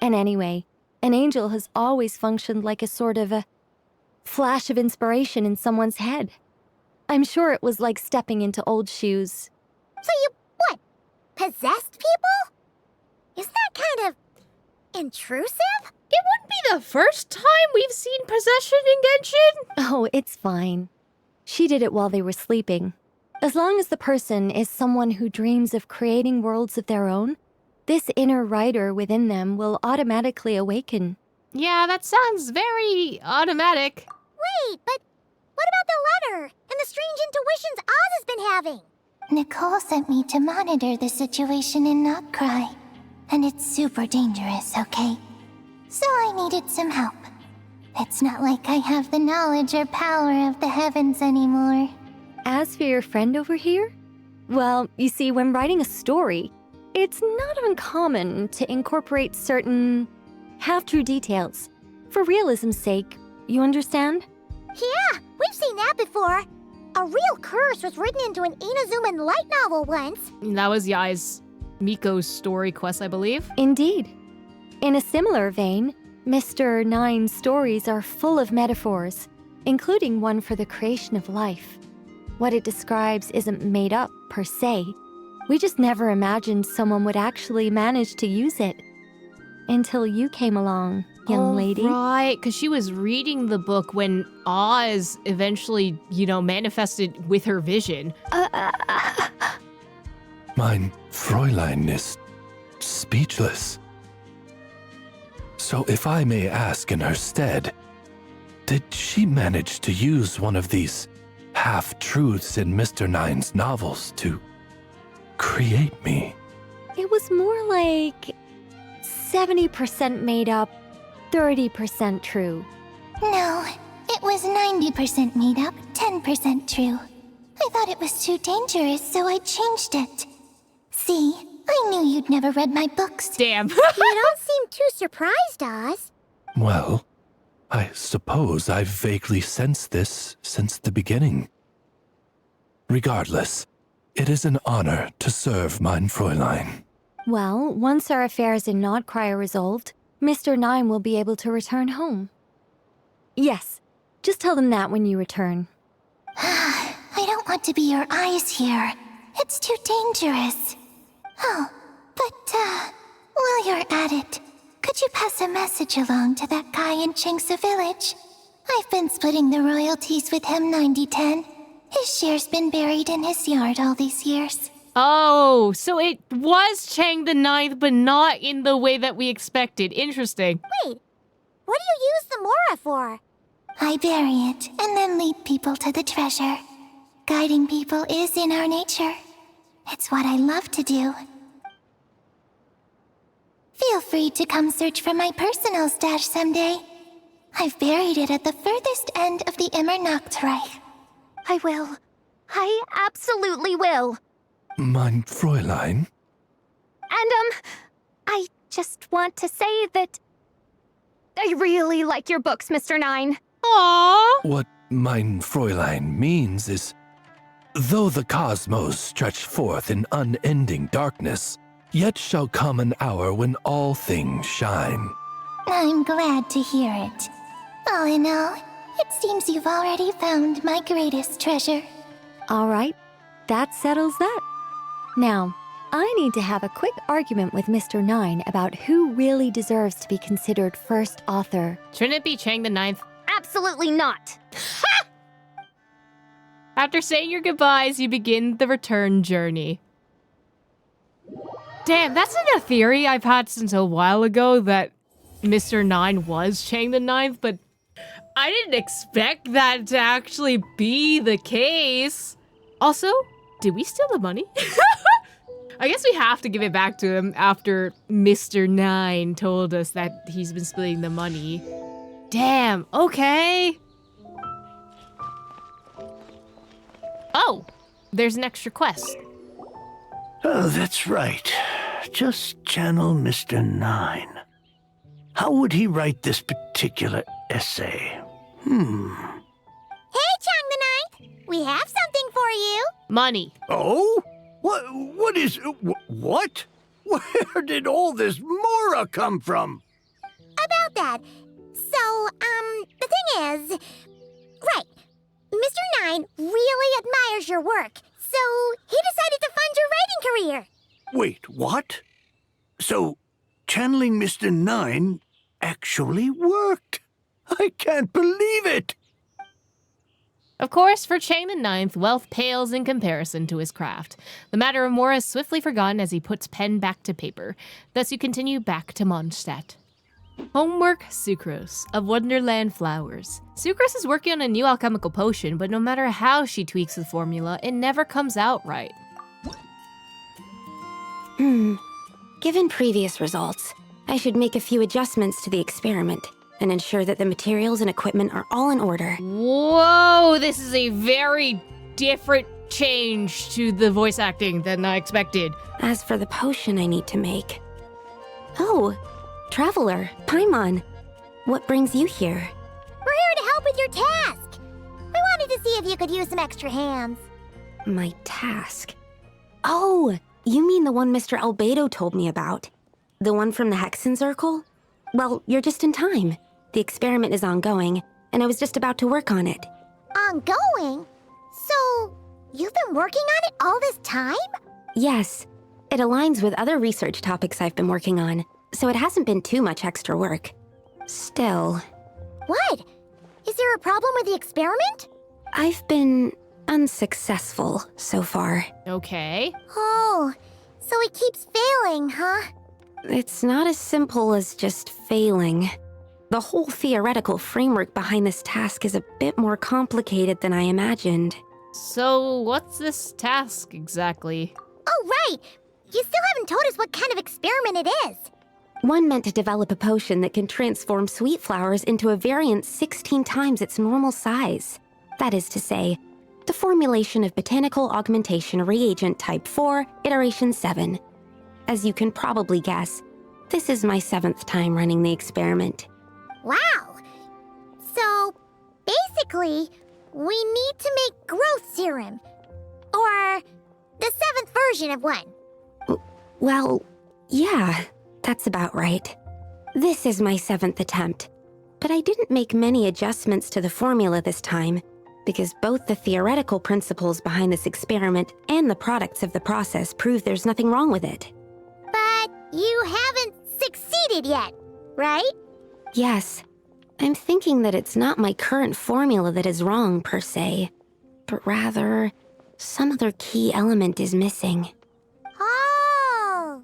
And anyway, an angel has always functioned like a sort of a flash of inspiration in someone's head. I'm sure it was like stepping into old shoes. So you, what, possessed people? Isn't that kind of intrusive? It wouldn't be the first time we've seen possession in Genshin. Oh, it's fine. She did it while they were sleeping. As long as the person is someone who dreams of creating worlds of their own, this inner writer within them will automatically awaken. Yeah, that sounds very automatic. Wait, but what about the letter and the strange intuitions Oz has been having? Nicole sent me to monitor the situation in Notcry, and it's super dangerous, okay? So I needed some help. It's not like I have the knowledge or power of the heavens anymore. As for your friend over here? Well, you see, when writing a story, it's not uncommon to incorporate certain half-true details. For realism's sake, you understand? Yeah, we've seen that before. A real curse was written into an Inazuman light novel once. That was Yai's Miko's story quest, I believe. Indeed. In a similar vein, Mr. Nine's stories are full of metaphors, including one for the creation of life. What it describes isn't made up, per se. We just never imagined someone would actually manage to use it. Until you came along, young lady. Right, because she was reading the book when Oz eventually, manifested with her vision. Mein Fräulein is speechless. So if I may ask in her stead, did she manage to use one of these half-truths in Mr. Nine's novels to create me? It was more like 70% made up, 30% true. No, it was 90% made up, 10% true. I thought it was too dangerous, so I changed it. See, I knew you'd never read my books. Damn. You don't seem too surprised, Oz. Well, I suppose I've vaguely sensed this since the beginning. Regardless, it is an honor to serve mein Fräulein. Well, once our affairs in Notcry are resolved, Mr. Nine will be able to return home. Yes, just tell them that when you return. I don't want to be your eyes here. It's too dangerous. Oh, but, while you're at it, could you pass a message along to that guy in Chengsa Village? I've been splitting the royalties with him 90-10. His share's been buried in his yard all these years. Oh, so it was Chang the Ninth, but not in the way that we expected. Interesting. Wait, what do you use the Mora for? I bury it, and then lead people to the treasure. Guiding people is in our nature. It's what I love to do. Feel free to come search for my personal stash someday. I've buried it at the furthest end of the Immer Nachtreich. I will. I absolutely will. Mein Fräulein? And, I just want to say that I really like your books, Mr. Nine. Aww. What mein Fräulein means is, though the cosmos stretch forth in unending darkness, yet shall come an hour when all things shine. I'm glad to hear it. All in all, it seems you've already found my greatest treasure. All right, that settles that. Now, I need to have a quick argument with Mr. Nine about who really deserves to be considered first author. Shouldn't it be Chang the Ninth? Absolutely not. After saying your goodbyes, you begin the return journey. Damn, that's a theory I've had since a while ago that Mr. Nine was Chang the Ninth, but I didn't expect that to actually be the case. Also, Did we steal the money? I guess we have to give it back to him after Mr. 9 told us that he's been splitting the money. Damn, okay. Oh, there's an extra quest. Oh, that's right. Just channel Mr. 9. How would he write this particular essay? Hey, Chang the Ninth! We have something for you! Money. Oh? What is... What? Where did all this mora come from? About that. So, the thing is... Right. Mr. 9 really admires your work, so he decided to fund your writing career. Wait, what? So, channeling Mr. 9 actually worked. I can't believe it. Of course, for Chang the Ninth, wealth pales in comparison to his craft. The matter of Mora is swiftly forgotten as he puts pen back to paper. Thus you continue back to Mondstadt. Homework Sucrose of Wonderland Flowers. Sucrose is working on a new alchemical potion, but no matter how she tweaks the formula, it never comes out right. Given previous results, I should make a few adjustments to the experiment and ensure that the materials and equipment are all in order. Whoa, this is a very different change to the voice acting than I expected. As for the potion I need to make... Oh, Traveler, Paimon, what brings you here? We're here to help with your task. We wanted to see if you could use some extra hands. My task? Oh, you mean the one Mr. Albedo told me about? The one from the Hexen Circle? Well, you're just in time. The experiment is ongoing, and I was just about to work on it. Ongoing? So, you've been working on it all this time? Yes. It aligns with other research topics I've been working on, so it hasn't been too much extra work. Still... What? Is there a problem with the experiment? I've been unsuccessful so far. Okay. Oh, so it keeps failing, huh? It's not as simple as just failing. The whole theoretical framework behind this task is a bit more complicated than I imagined. So, what's this task exactly? Oh, right! You still haven't told us what kind of experiment it is. One meant to develop a potion that can transform sweet flowers into a variant 16 times its normal size. That is to say, the formulation of Botanical Augmentation Reagent Type 4, Iteration 7. As you can probably guess, this is my 7th time running the experiment. Wow! So, basically, we need to make growth serum. Or the 7th version of one. Well, yeah, that's about right. This is my 7th attempt. But I didn't make many adjustments to the formula this time, because both the theoretical principles behind this experiment and the products of the process prove there's nothing wrong with it. But you haven't succeeded yet, right? Yes. I'm thinking that it's not my current formula that is wrong, per se, but rather, some other key element is missing. Oh!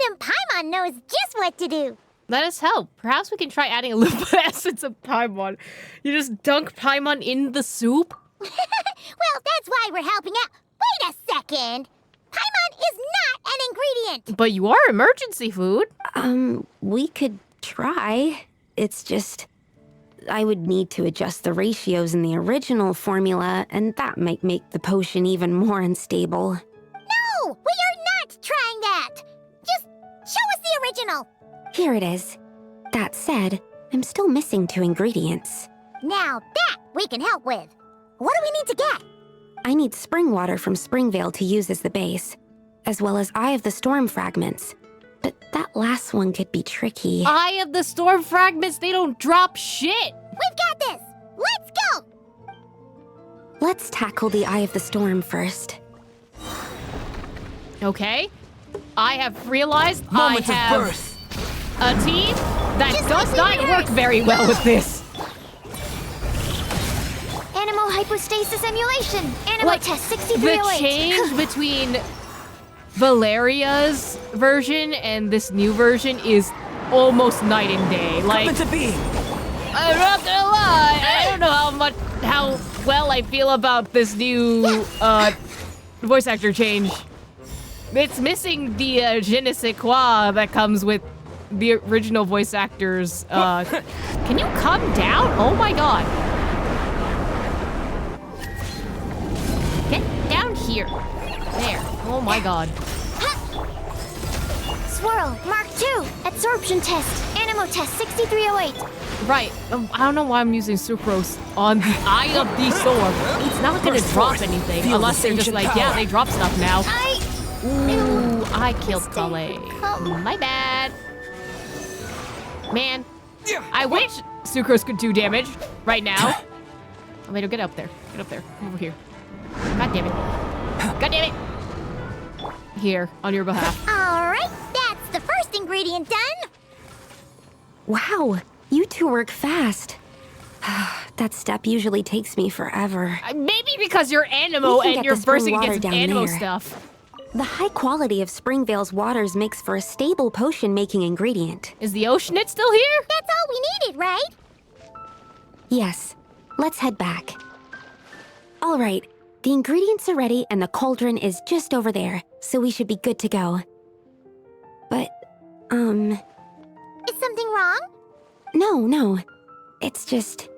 Then Paimon knows just what to do. Let us help. Perhaps we can try adding a little bit of essence of Paimon. You just dunk Paimon in the soup? Well, that's why we're helping out. Wait a second! Paimon is not an ingredient! But you are emergency food. We could try. It's just... I would need to adjust the ratios in the original formula, and that might make the potion even more unstable. No! We are not trying that! Just show us the original! Here it is. That said, I'm still missing 2 ingredients. Now that we can help with. What do we need to get? I need spring water from Springvale to use as the base, as well as Eye of the Storm fragments. But that last one could be tricky. Eye of the Storm fragments, they don't drop shit! We've got this! Let's go! Let's tackle the Eye of the Storm first. Okay. I have realized Moment I have of birth. a team that does not work very well with this. Animal hypostasis emulation! Animal Like, test the 6308! change between Valeria's version and this new version is almost night and day. Like, Come into being. I'm not gonna lie, I don't know how well I feel about this new voice actor change. It's missing the je ne sais quoi that comes with the original voice actors. Can you come down? Oh my god. Get down here. There. Oh my god. Swirl, Mark II, absorption test, Animo test 6308. Right. I don't know why I'm using Sucrose on the eye of the sword. It's not gonna drop anything unless they're just like, yeah, they drop stuff now. Ooh, I killed Klee. My bad. Man, I wish Sucrose could do damage right now. Oh, wait, get up there. Get up there. Come over here. God damn it. God damn it. Here, on your behalf. All right, that's the first ingredient done. Wow, you two work fast. That step usually takes me forever. Maybe because you're Animo and you're bursting against Animo stuff. The high quality of Springvale's waters makes for a stable potion-making ingredient. Is the Oceanite still here? That's all we needed, right? Yes. Let's head back. All right. The ingredients are ready and the cauldron is just over there, so we should be good to go. But, Is something wrong? No. It's just...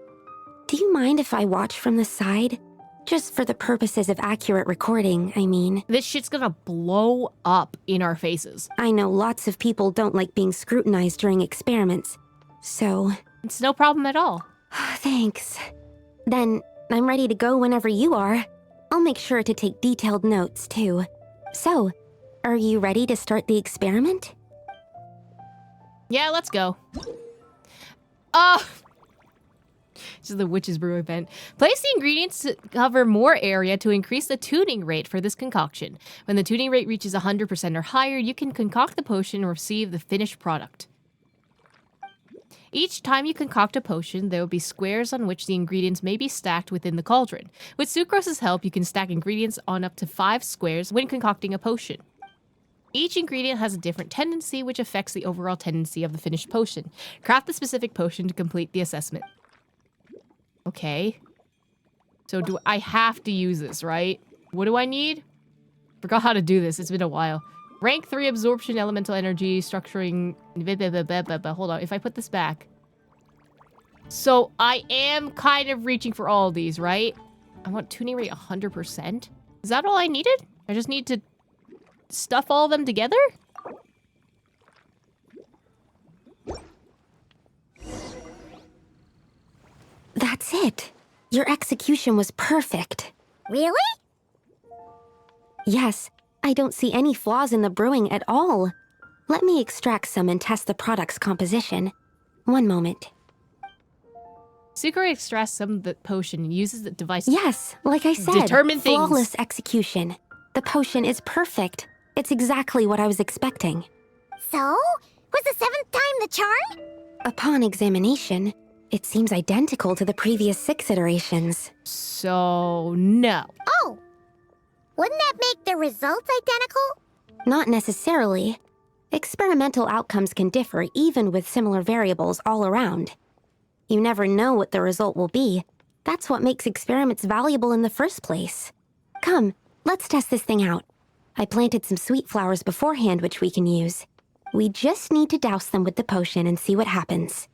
Do you mind if I watch from the side? Just for the purposes of accurate recording, I mean. This shit's gonna blow up in our faces. I know lots of people don't like being scrutinized during experiments, so... It's no problem at all. Thanks. Then, I'm ready to go whenever you are. I'll make sure to take detailed notes, too. So, are you ready to start the experiment? Yeah, let's go. This is the Witch's Brew event. Place the ingredients to cover more area to increase the tuning rate for this concoction. When the tuning rate reaches 100% or higher, you can concoct the potion and receive the finished product. Each time you concoct a potion, there will be squares on which the ingredients may be stacked within the cauldron. With Sucrose's help, you can stack ingredients on up to 5 squares when concocting a potion. Each ingredient has a different tendency, which affects the overall tendency of the finished potion. Craft the specific potion to complete the assessment. Okay. So I have to use this, right? What do I need? Forgot how to do this. It's been a while. Rank 3 absorption, elemental energy, structuring... Hold on. If I put this back. So I am kind of reaching for all of these, right? I want tuning rate 100%. Is that all I needed? I just need to stuff all of them together? That's it. Your execution was perfect. Really? Yes, I don't see any flaws in the brewing at all. Let me extract some and test the product's composition. One moment. Sucrose extracts some of the potion and uses the device Yes, like I said, determine things. Flawless execution. The potion is perfect. It's exactly what I was expecting. So? Was the 7th time the charm? Upon examination, it seems identical to the previous 6 iterations. So, no. Oh! Wouldn't that make the results identical? Not necessarily. Experimental outcomes can differ even with similar variables all around. You never know what the result will be. That's what makes experiments valuable in the first place. Come, let's test this thing out. I planted some sweet flowers beforehand which we can use. We just need to douse them with the potion and see what happens.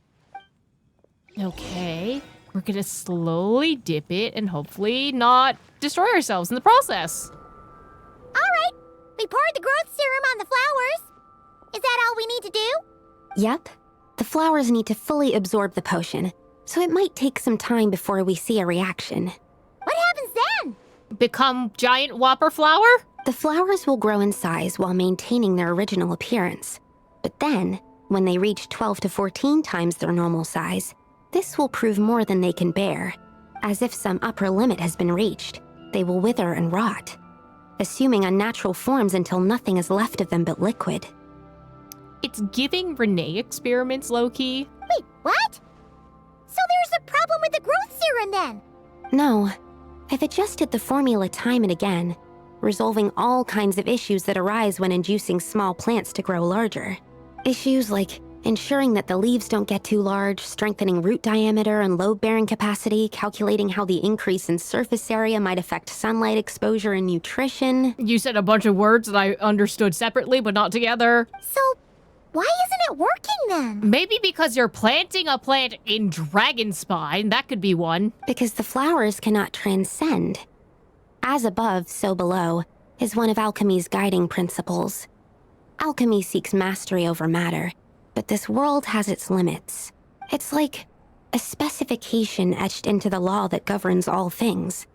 Okay. We're gonna slowly dip it and hopefully not destroy ourselves in the process. All right. We poured the growth serum on the flowers. Is that all we need to do? Yep. The flowers need to fully absorb the potion, so it might take some time before we see a reaction. What happens then? Become giant whopper flower? The flowers will grow in size while maintaining their original appearance. But then, when they reach 12 to 14 times their normal size, this will prove more than they can bear. As if some upper limit has been reached, they will wither and rot, assuming unnatural forms until nothing is left of them but liquid. It's giving Renee experiments, low-key. Wait, what? So there's a problem with the growth serum then? No. I've adjusted the formula time and again, resolving all kinds of issues that arise when inducing small plants to grow larger. Issues like ensuring that the leaves don't get too large, strengthening root diameter and load-bearing capacity, calculating how the increase in surface area might affect sunlight exposure and nutrition. You said a bunch of words that I understood separately, but not together. So, why isn't it working then? Maybe because you're planting a plant in dragon spine. That could be one. Because the flowers cannot transcend. As above, so below, is one of alchemy's guiding principles. Alchemy seeks mastery over matter, but this world has its limits. It's like a specification etched into the law that governs all things.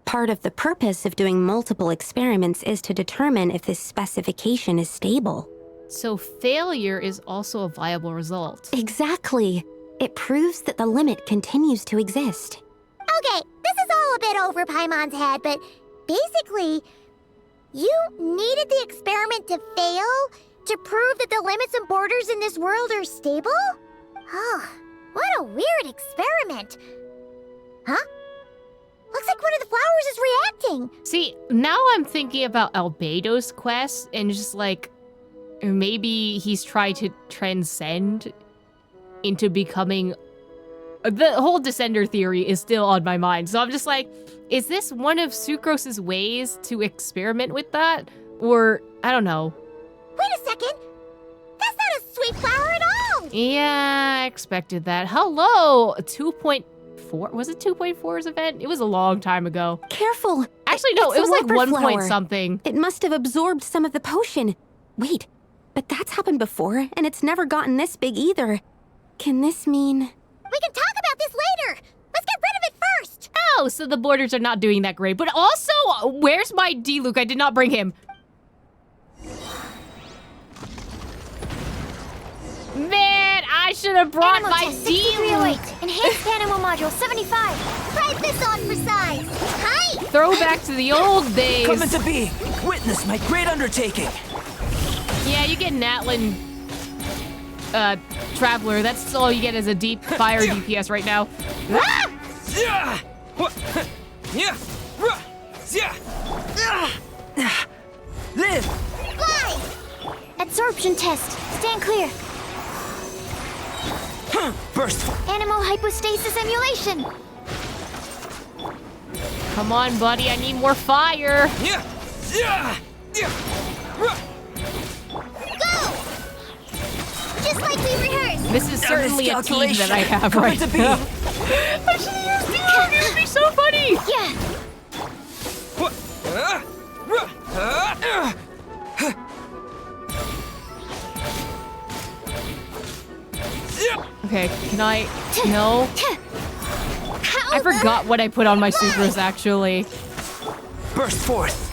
Part of the purpose of doing multiple experiments is to determine if this specification is stable. So failure is also a viable result. Exactly. It proves that the limit continues to exist. Okay, this is all a bit over Paimon's head, but basically, you needed the experiment to fail to prove that the limits and borders in this world are stable? Oh, what a weird experiment. Huh? Looks like one of the flowers is reacting. See, now I'm thinking about Albedo's quest, and just like, maybe he's trying to transcend into becoming... The whole Descender theory is still on my mind, so I'm just like, is this one of Sucrose's ways to experiment with that? Or, I don't know. Wait a second! That's not a sweet flower at all! Yeah, I expected that. Hello! 2.4? Was it 2.4's event? It was a long time ago. Careful! Actually, no, it was like 1 flower. point something. It must have absorbed some of the potion. Wait, but that's happened before, and it's never gotten this big either. Can this mean... We can talk about this later! Let's get rid of it first! Oh, so the borders are not doing that great. But also, where's my D-Luke? I did not bring him. Man, I should have brought Animal my test D-Luke. 6308. Enhanced animal module 75. Try this on for size. Hi! Throwback to the old days. Coming to be. Witness my great undertaking. Yeah, you get an Atlan Traveler. That's all you get as a deep fire DPS right now. Live! Fly! Absorption test. Stand clear. Burst! Animal hypostasis emulation. Come on, buddy. I need more fire. Go! Just like we rehearsed. This is certainly a team that I have right now. I should have used D-Luke. It would be so funny. Yeah. Okay, can I... No. I forgot what I put on my Sucrose, actually. Burst forth.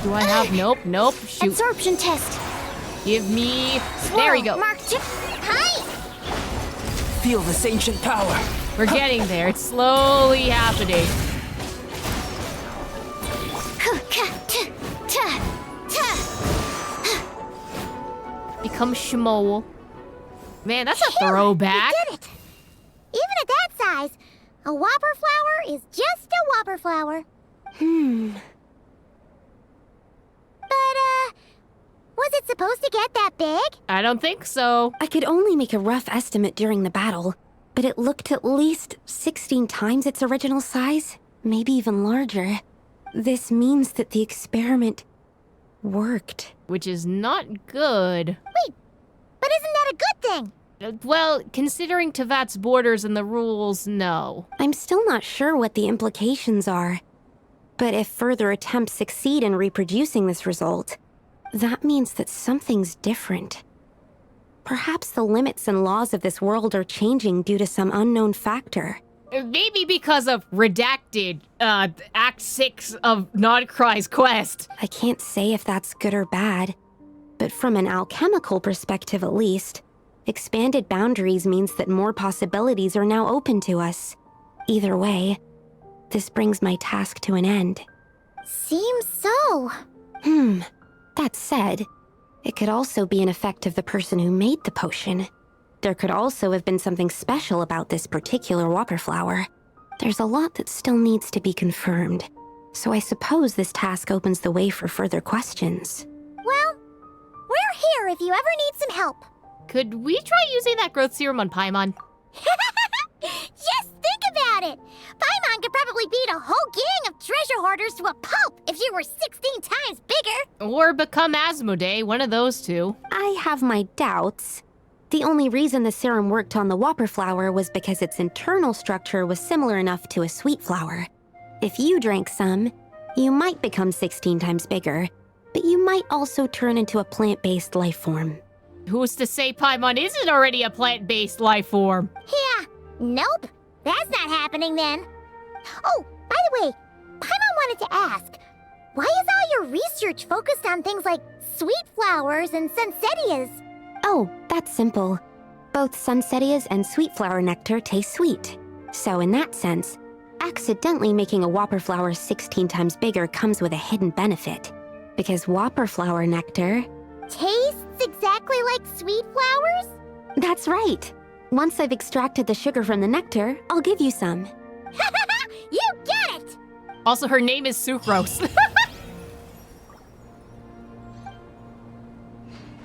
Do I have... Nope. Shoot. Absorption test. Give me... There we go. Mark chip. Hi! Feel this ancient power. We're getting there. It's slowly happening. Become Shmo. Man, that's a throwback. We did it. Even at that size, a whopper flower is just a whopper flower. But, was it supposed to get that big? I don't think so. I could only make a rough estimate during the battle, but it looked at least 16 times its original size, maybe even larger. This means that the experiment worked. Which is not good. Wait, but isn't that a good thing? Well, considering Tevat's borders and the rules, no. I'm still not sure what the implications are. But if further attempts succeed in reproducing this result, that means that something's different. Perhaps the limits and laws of this world are changing due to some unknown factor. Maybe because of Redacted, Act 6 of Nodcry's quest. I can't say if that's good or bad, but from an alchemical perspective at least, expanded boundaries means that more possibilities are now open to us. Either way, this brings my task to an end. Seems so. That said, it could also be an effect of the person who made the potion. There could also have been something special about this particular whopper flower. There's a lot that still needs to be confirmed, so I suppose this task opens the way for further questions. Well, if you ever need some help. Could we try using that growth serum on Paimon? Just think about it! Paimon could probably beat a whole gang of treasure hoarders to a pulp if she were 16 times bigger! Or become Asmodee, one of those two. I have my doubts. The only reason the serum worked on the whopper flower was because its internal structure was similar enough to a sweet flower. If you drank some, you might become 16 times bigger, but you might also turn into a plant-based life form. Who's to say Paimon isn't already a plant-based life form? Yeah, nope. That's not happening then. Oh, by the way, Paimon wanted to ask, why is all your research focused on things like sweet flowers and sunsettias? Oh, that's simple. Both sunsettias and sweet flower nectar taste sweet. So in that sense, accidentally making a whopper flower 16 times bigger comes with a hidden benefit. Because whopper flower nectar tastes exactly like sweet flowers? That's right. Once I've extracted the sugar from the nectar, I'll give you some. You get it! Also, her name is Sucrose.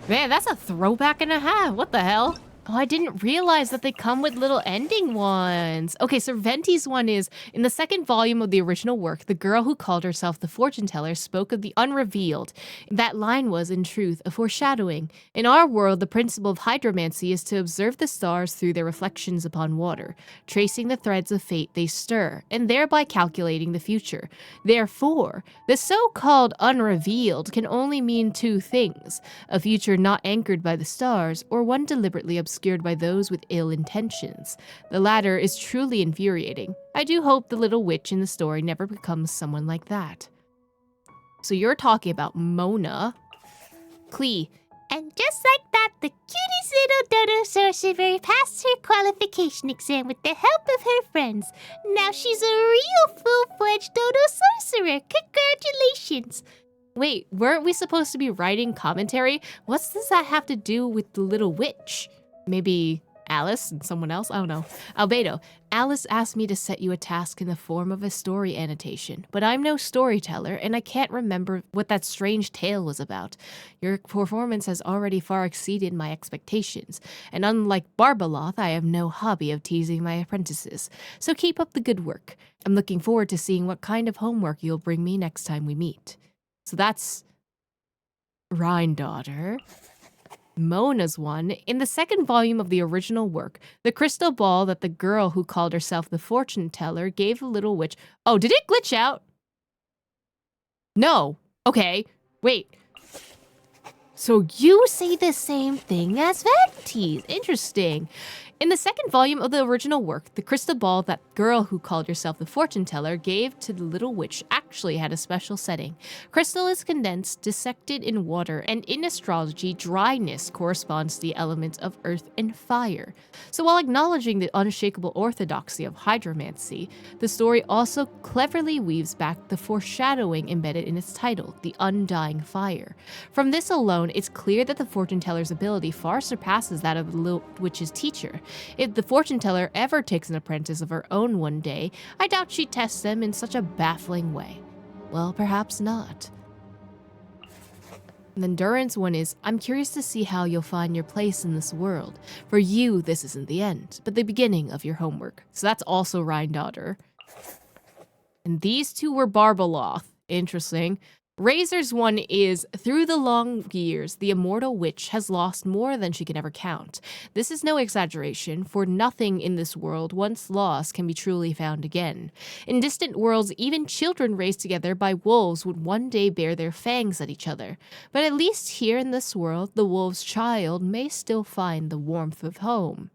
Man, that's a throwback and a half. What the hell? Oh, I didn't realize that they come with little ending ones. Okay, so Venti's one is, in the second volume of the original work, the girl who called herself the fortune teller spoke of the unrevealed. That line was, in truth, a foreshadowing. In our world, the principle of hydromancy is to observe the stars through their reflections upon water, tracing the threads of fate they stir, and thereby calculating the future. Therefore, the so-called unrevealed can only mean two things: a future not anchored by the stars, or one deliberately obscured by those with ill intentions. The latter is truly infuriating. I do hope the little witch in the story never becomes someone like that. So you're talking about Mona. Klee. And just like that, the cutest little dodo sorcerer passed her qualification exam with the help of her friends. Now she's a real full-fledged dodo sorcerer. Congratulations! Wait, weren't we supposed to be writing commentary? What does that have to do with the little witch? Maybe Alice and someone else? I don't know. Albedo, Alice asked me to set you a task in the form of a story annotation, but I'm no storyteller and I can't remember what that strange tale was about. Your performance has already far exceeded my expectations, and unlike Barbaloth, I have no hobby of teasing my apprentices. So keep up the good work. I'm looking forward to seeing what kind of homework you'll bring me next time we meet. So that's Rhine-daughter. Mona's one. In the second volume of the original work, the crystal ball that the girl who called herself the fortune teller gave the little witch... Oh, did it glitch out? No. Okay. Wait. So you say the same thing as Venti. Interesting. In the second volume of the original work, the crystal ball that girl who called herself the fortune teller gave to the little witch actually had a special setting. Crystal is condensed, dissected in water, and in astrology, dryness corresponds to the elements of earth and fire. So while acknowledging the unshakable orthodoxy of hydromancy, the story also cleverly weaves back the foreshadowing embedded in its title, the undying fire. From this alone, it's clear that the fortune teller's ability far surpasses that of the little witch's teacher. If the fortune teller ever takes an apprentice of her own one day, I doubt she tests them in such a baffling way. Well, perhaps not. And then Durin's one is, I'm curious to see how you'll find your place in this world. For you, this isn't the end, but the beginning of your homework. So that's also Rhine-daughter. And these two were Barbaloth. Interesting. Razor's one is, through the long years, the immortal witch has lost more than she can ever count. This is no exaggeration, for nothing in this world once lost can be truly found again. In distant worlds, even children raised together by wolves would one day bare their fangs at each other. But at least here in this world, the wolf's child may still find the warmth of home.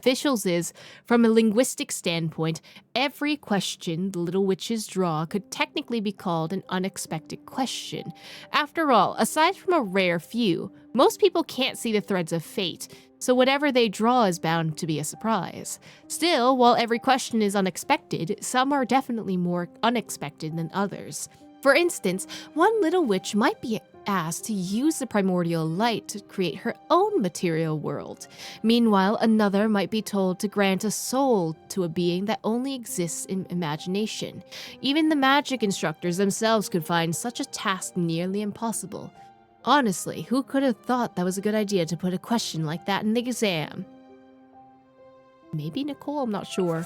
Fischl's is, from a linguistic standpoint, every question the little witches draw could technically be called an unexpected question. After all, aside from a rare few, most people can't see the threads of fate, so whatever they draw is bound to be a surprise. Still, while every question is unexpected, some are definitely more unexpected than others. For instance, one little witch might be asked to use the primordial light to create her own material world. Meanwhile, another might be told to grant a soul to a being that only exists in imagination. Even the magic instructors themselves could find such a task nearly impossible. Honestly, who could have thought that was a good idea to put a question like that in the exam? Maybe Nicole, I'm not sure.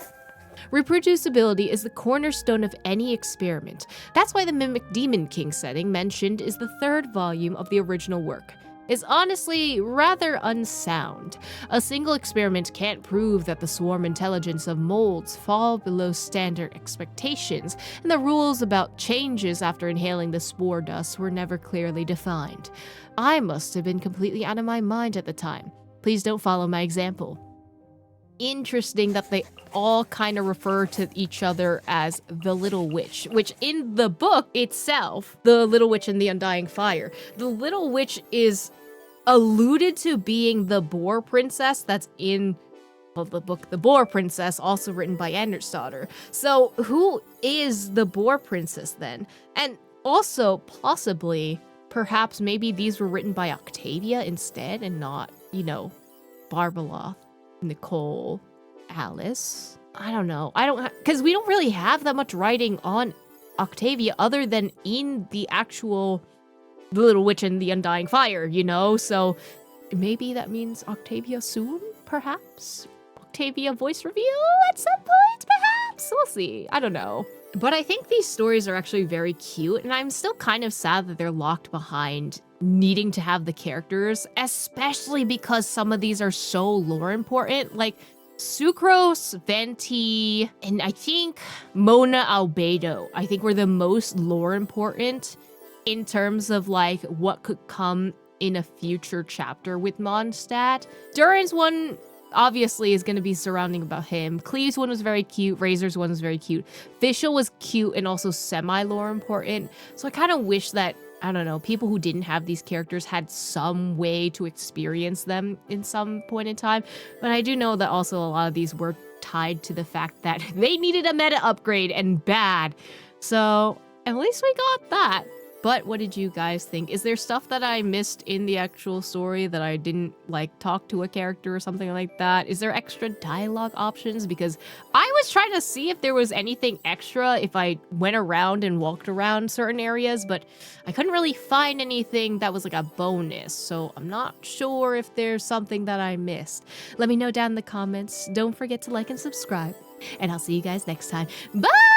Reproducibility is the cornerstone of any experiment. That's why the Mimic Demon King setting mentioned is the 3rd volume of the original work. Is honestly rather unsound. A single experiment can't prove that the swarm intelligence of molds fall below standard expectations, and the rules about changes after inhaling the spore dust were never clearly defined. I must have been completely out of my mind at the time. Please don't follow my example. Interesting that they all kind of refer to each other as the Little Witch, which in the book itself, the Little Witch and the Undying Fire, the Little Witch is alluded to being the Boar Princess that's in the book The Boar Princess, also written by Andersdotter. So who is the Boar Princess then? And also, possibly, perhaps maybe these were written by Octavia instead and not, Barbeloth, Nicole, Alice. I don't know. Because we don't really have that much writing on Octavia other than in the actual The Little Witch and the Undying Fire, So maybe that means Octavia soon, perhaps? Octavia voice reveal at some point, perhaps? We'll see. I don't know. But I think these stories are actually very cute, and I'm still kind of sad that they're locked behind needing to have the characters, especially because some of these are so lore important. Like Sucrose, Venti, and I think Mona Albedo, I think were the most lore important in terms of like what could come in a future chapter with Mondstadt. Durin's one obviously is going to be surrounding about him. Klee's one was very cute. Razor's one was very cute. Fischl was cute and also semi-lore important. So I kind of wish that, I don't know, people who didn't have these characters had some way to experience them in some point in time. But I do know that also a lot of these were tied to the fact that they needed a meta upgrade and bad. So at least we got that. But what did you guys think? Is there stuff that I missed in the actual story that I didn't talk to a character or something like that? Is there extra dialogue options? Because I was trying to see if there was anything extra if I went around and walked around certain areas, but I couldn't really find anything that was like a bonus. So I'm not sure if there's something that I missed. Let me know down in the comments. Don't forget to like and subscribe, and I'll see you guys next time. Bye!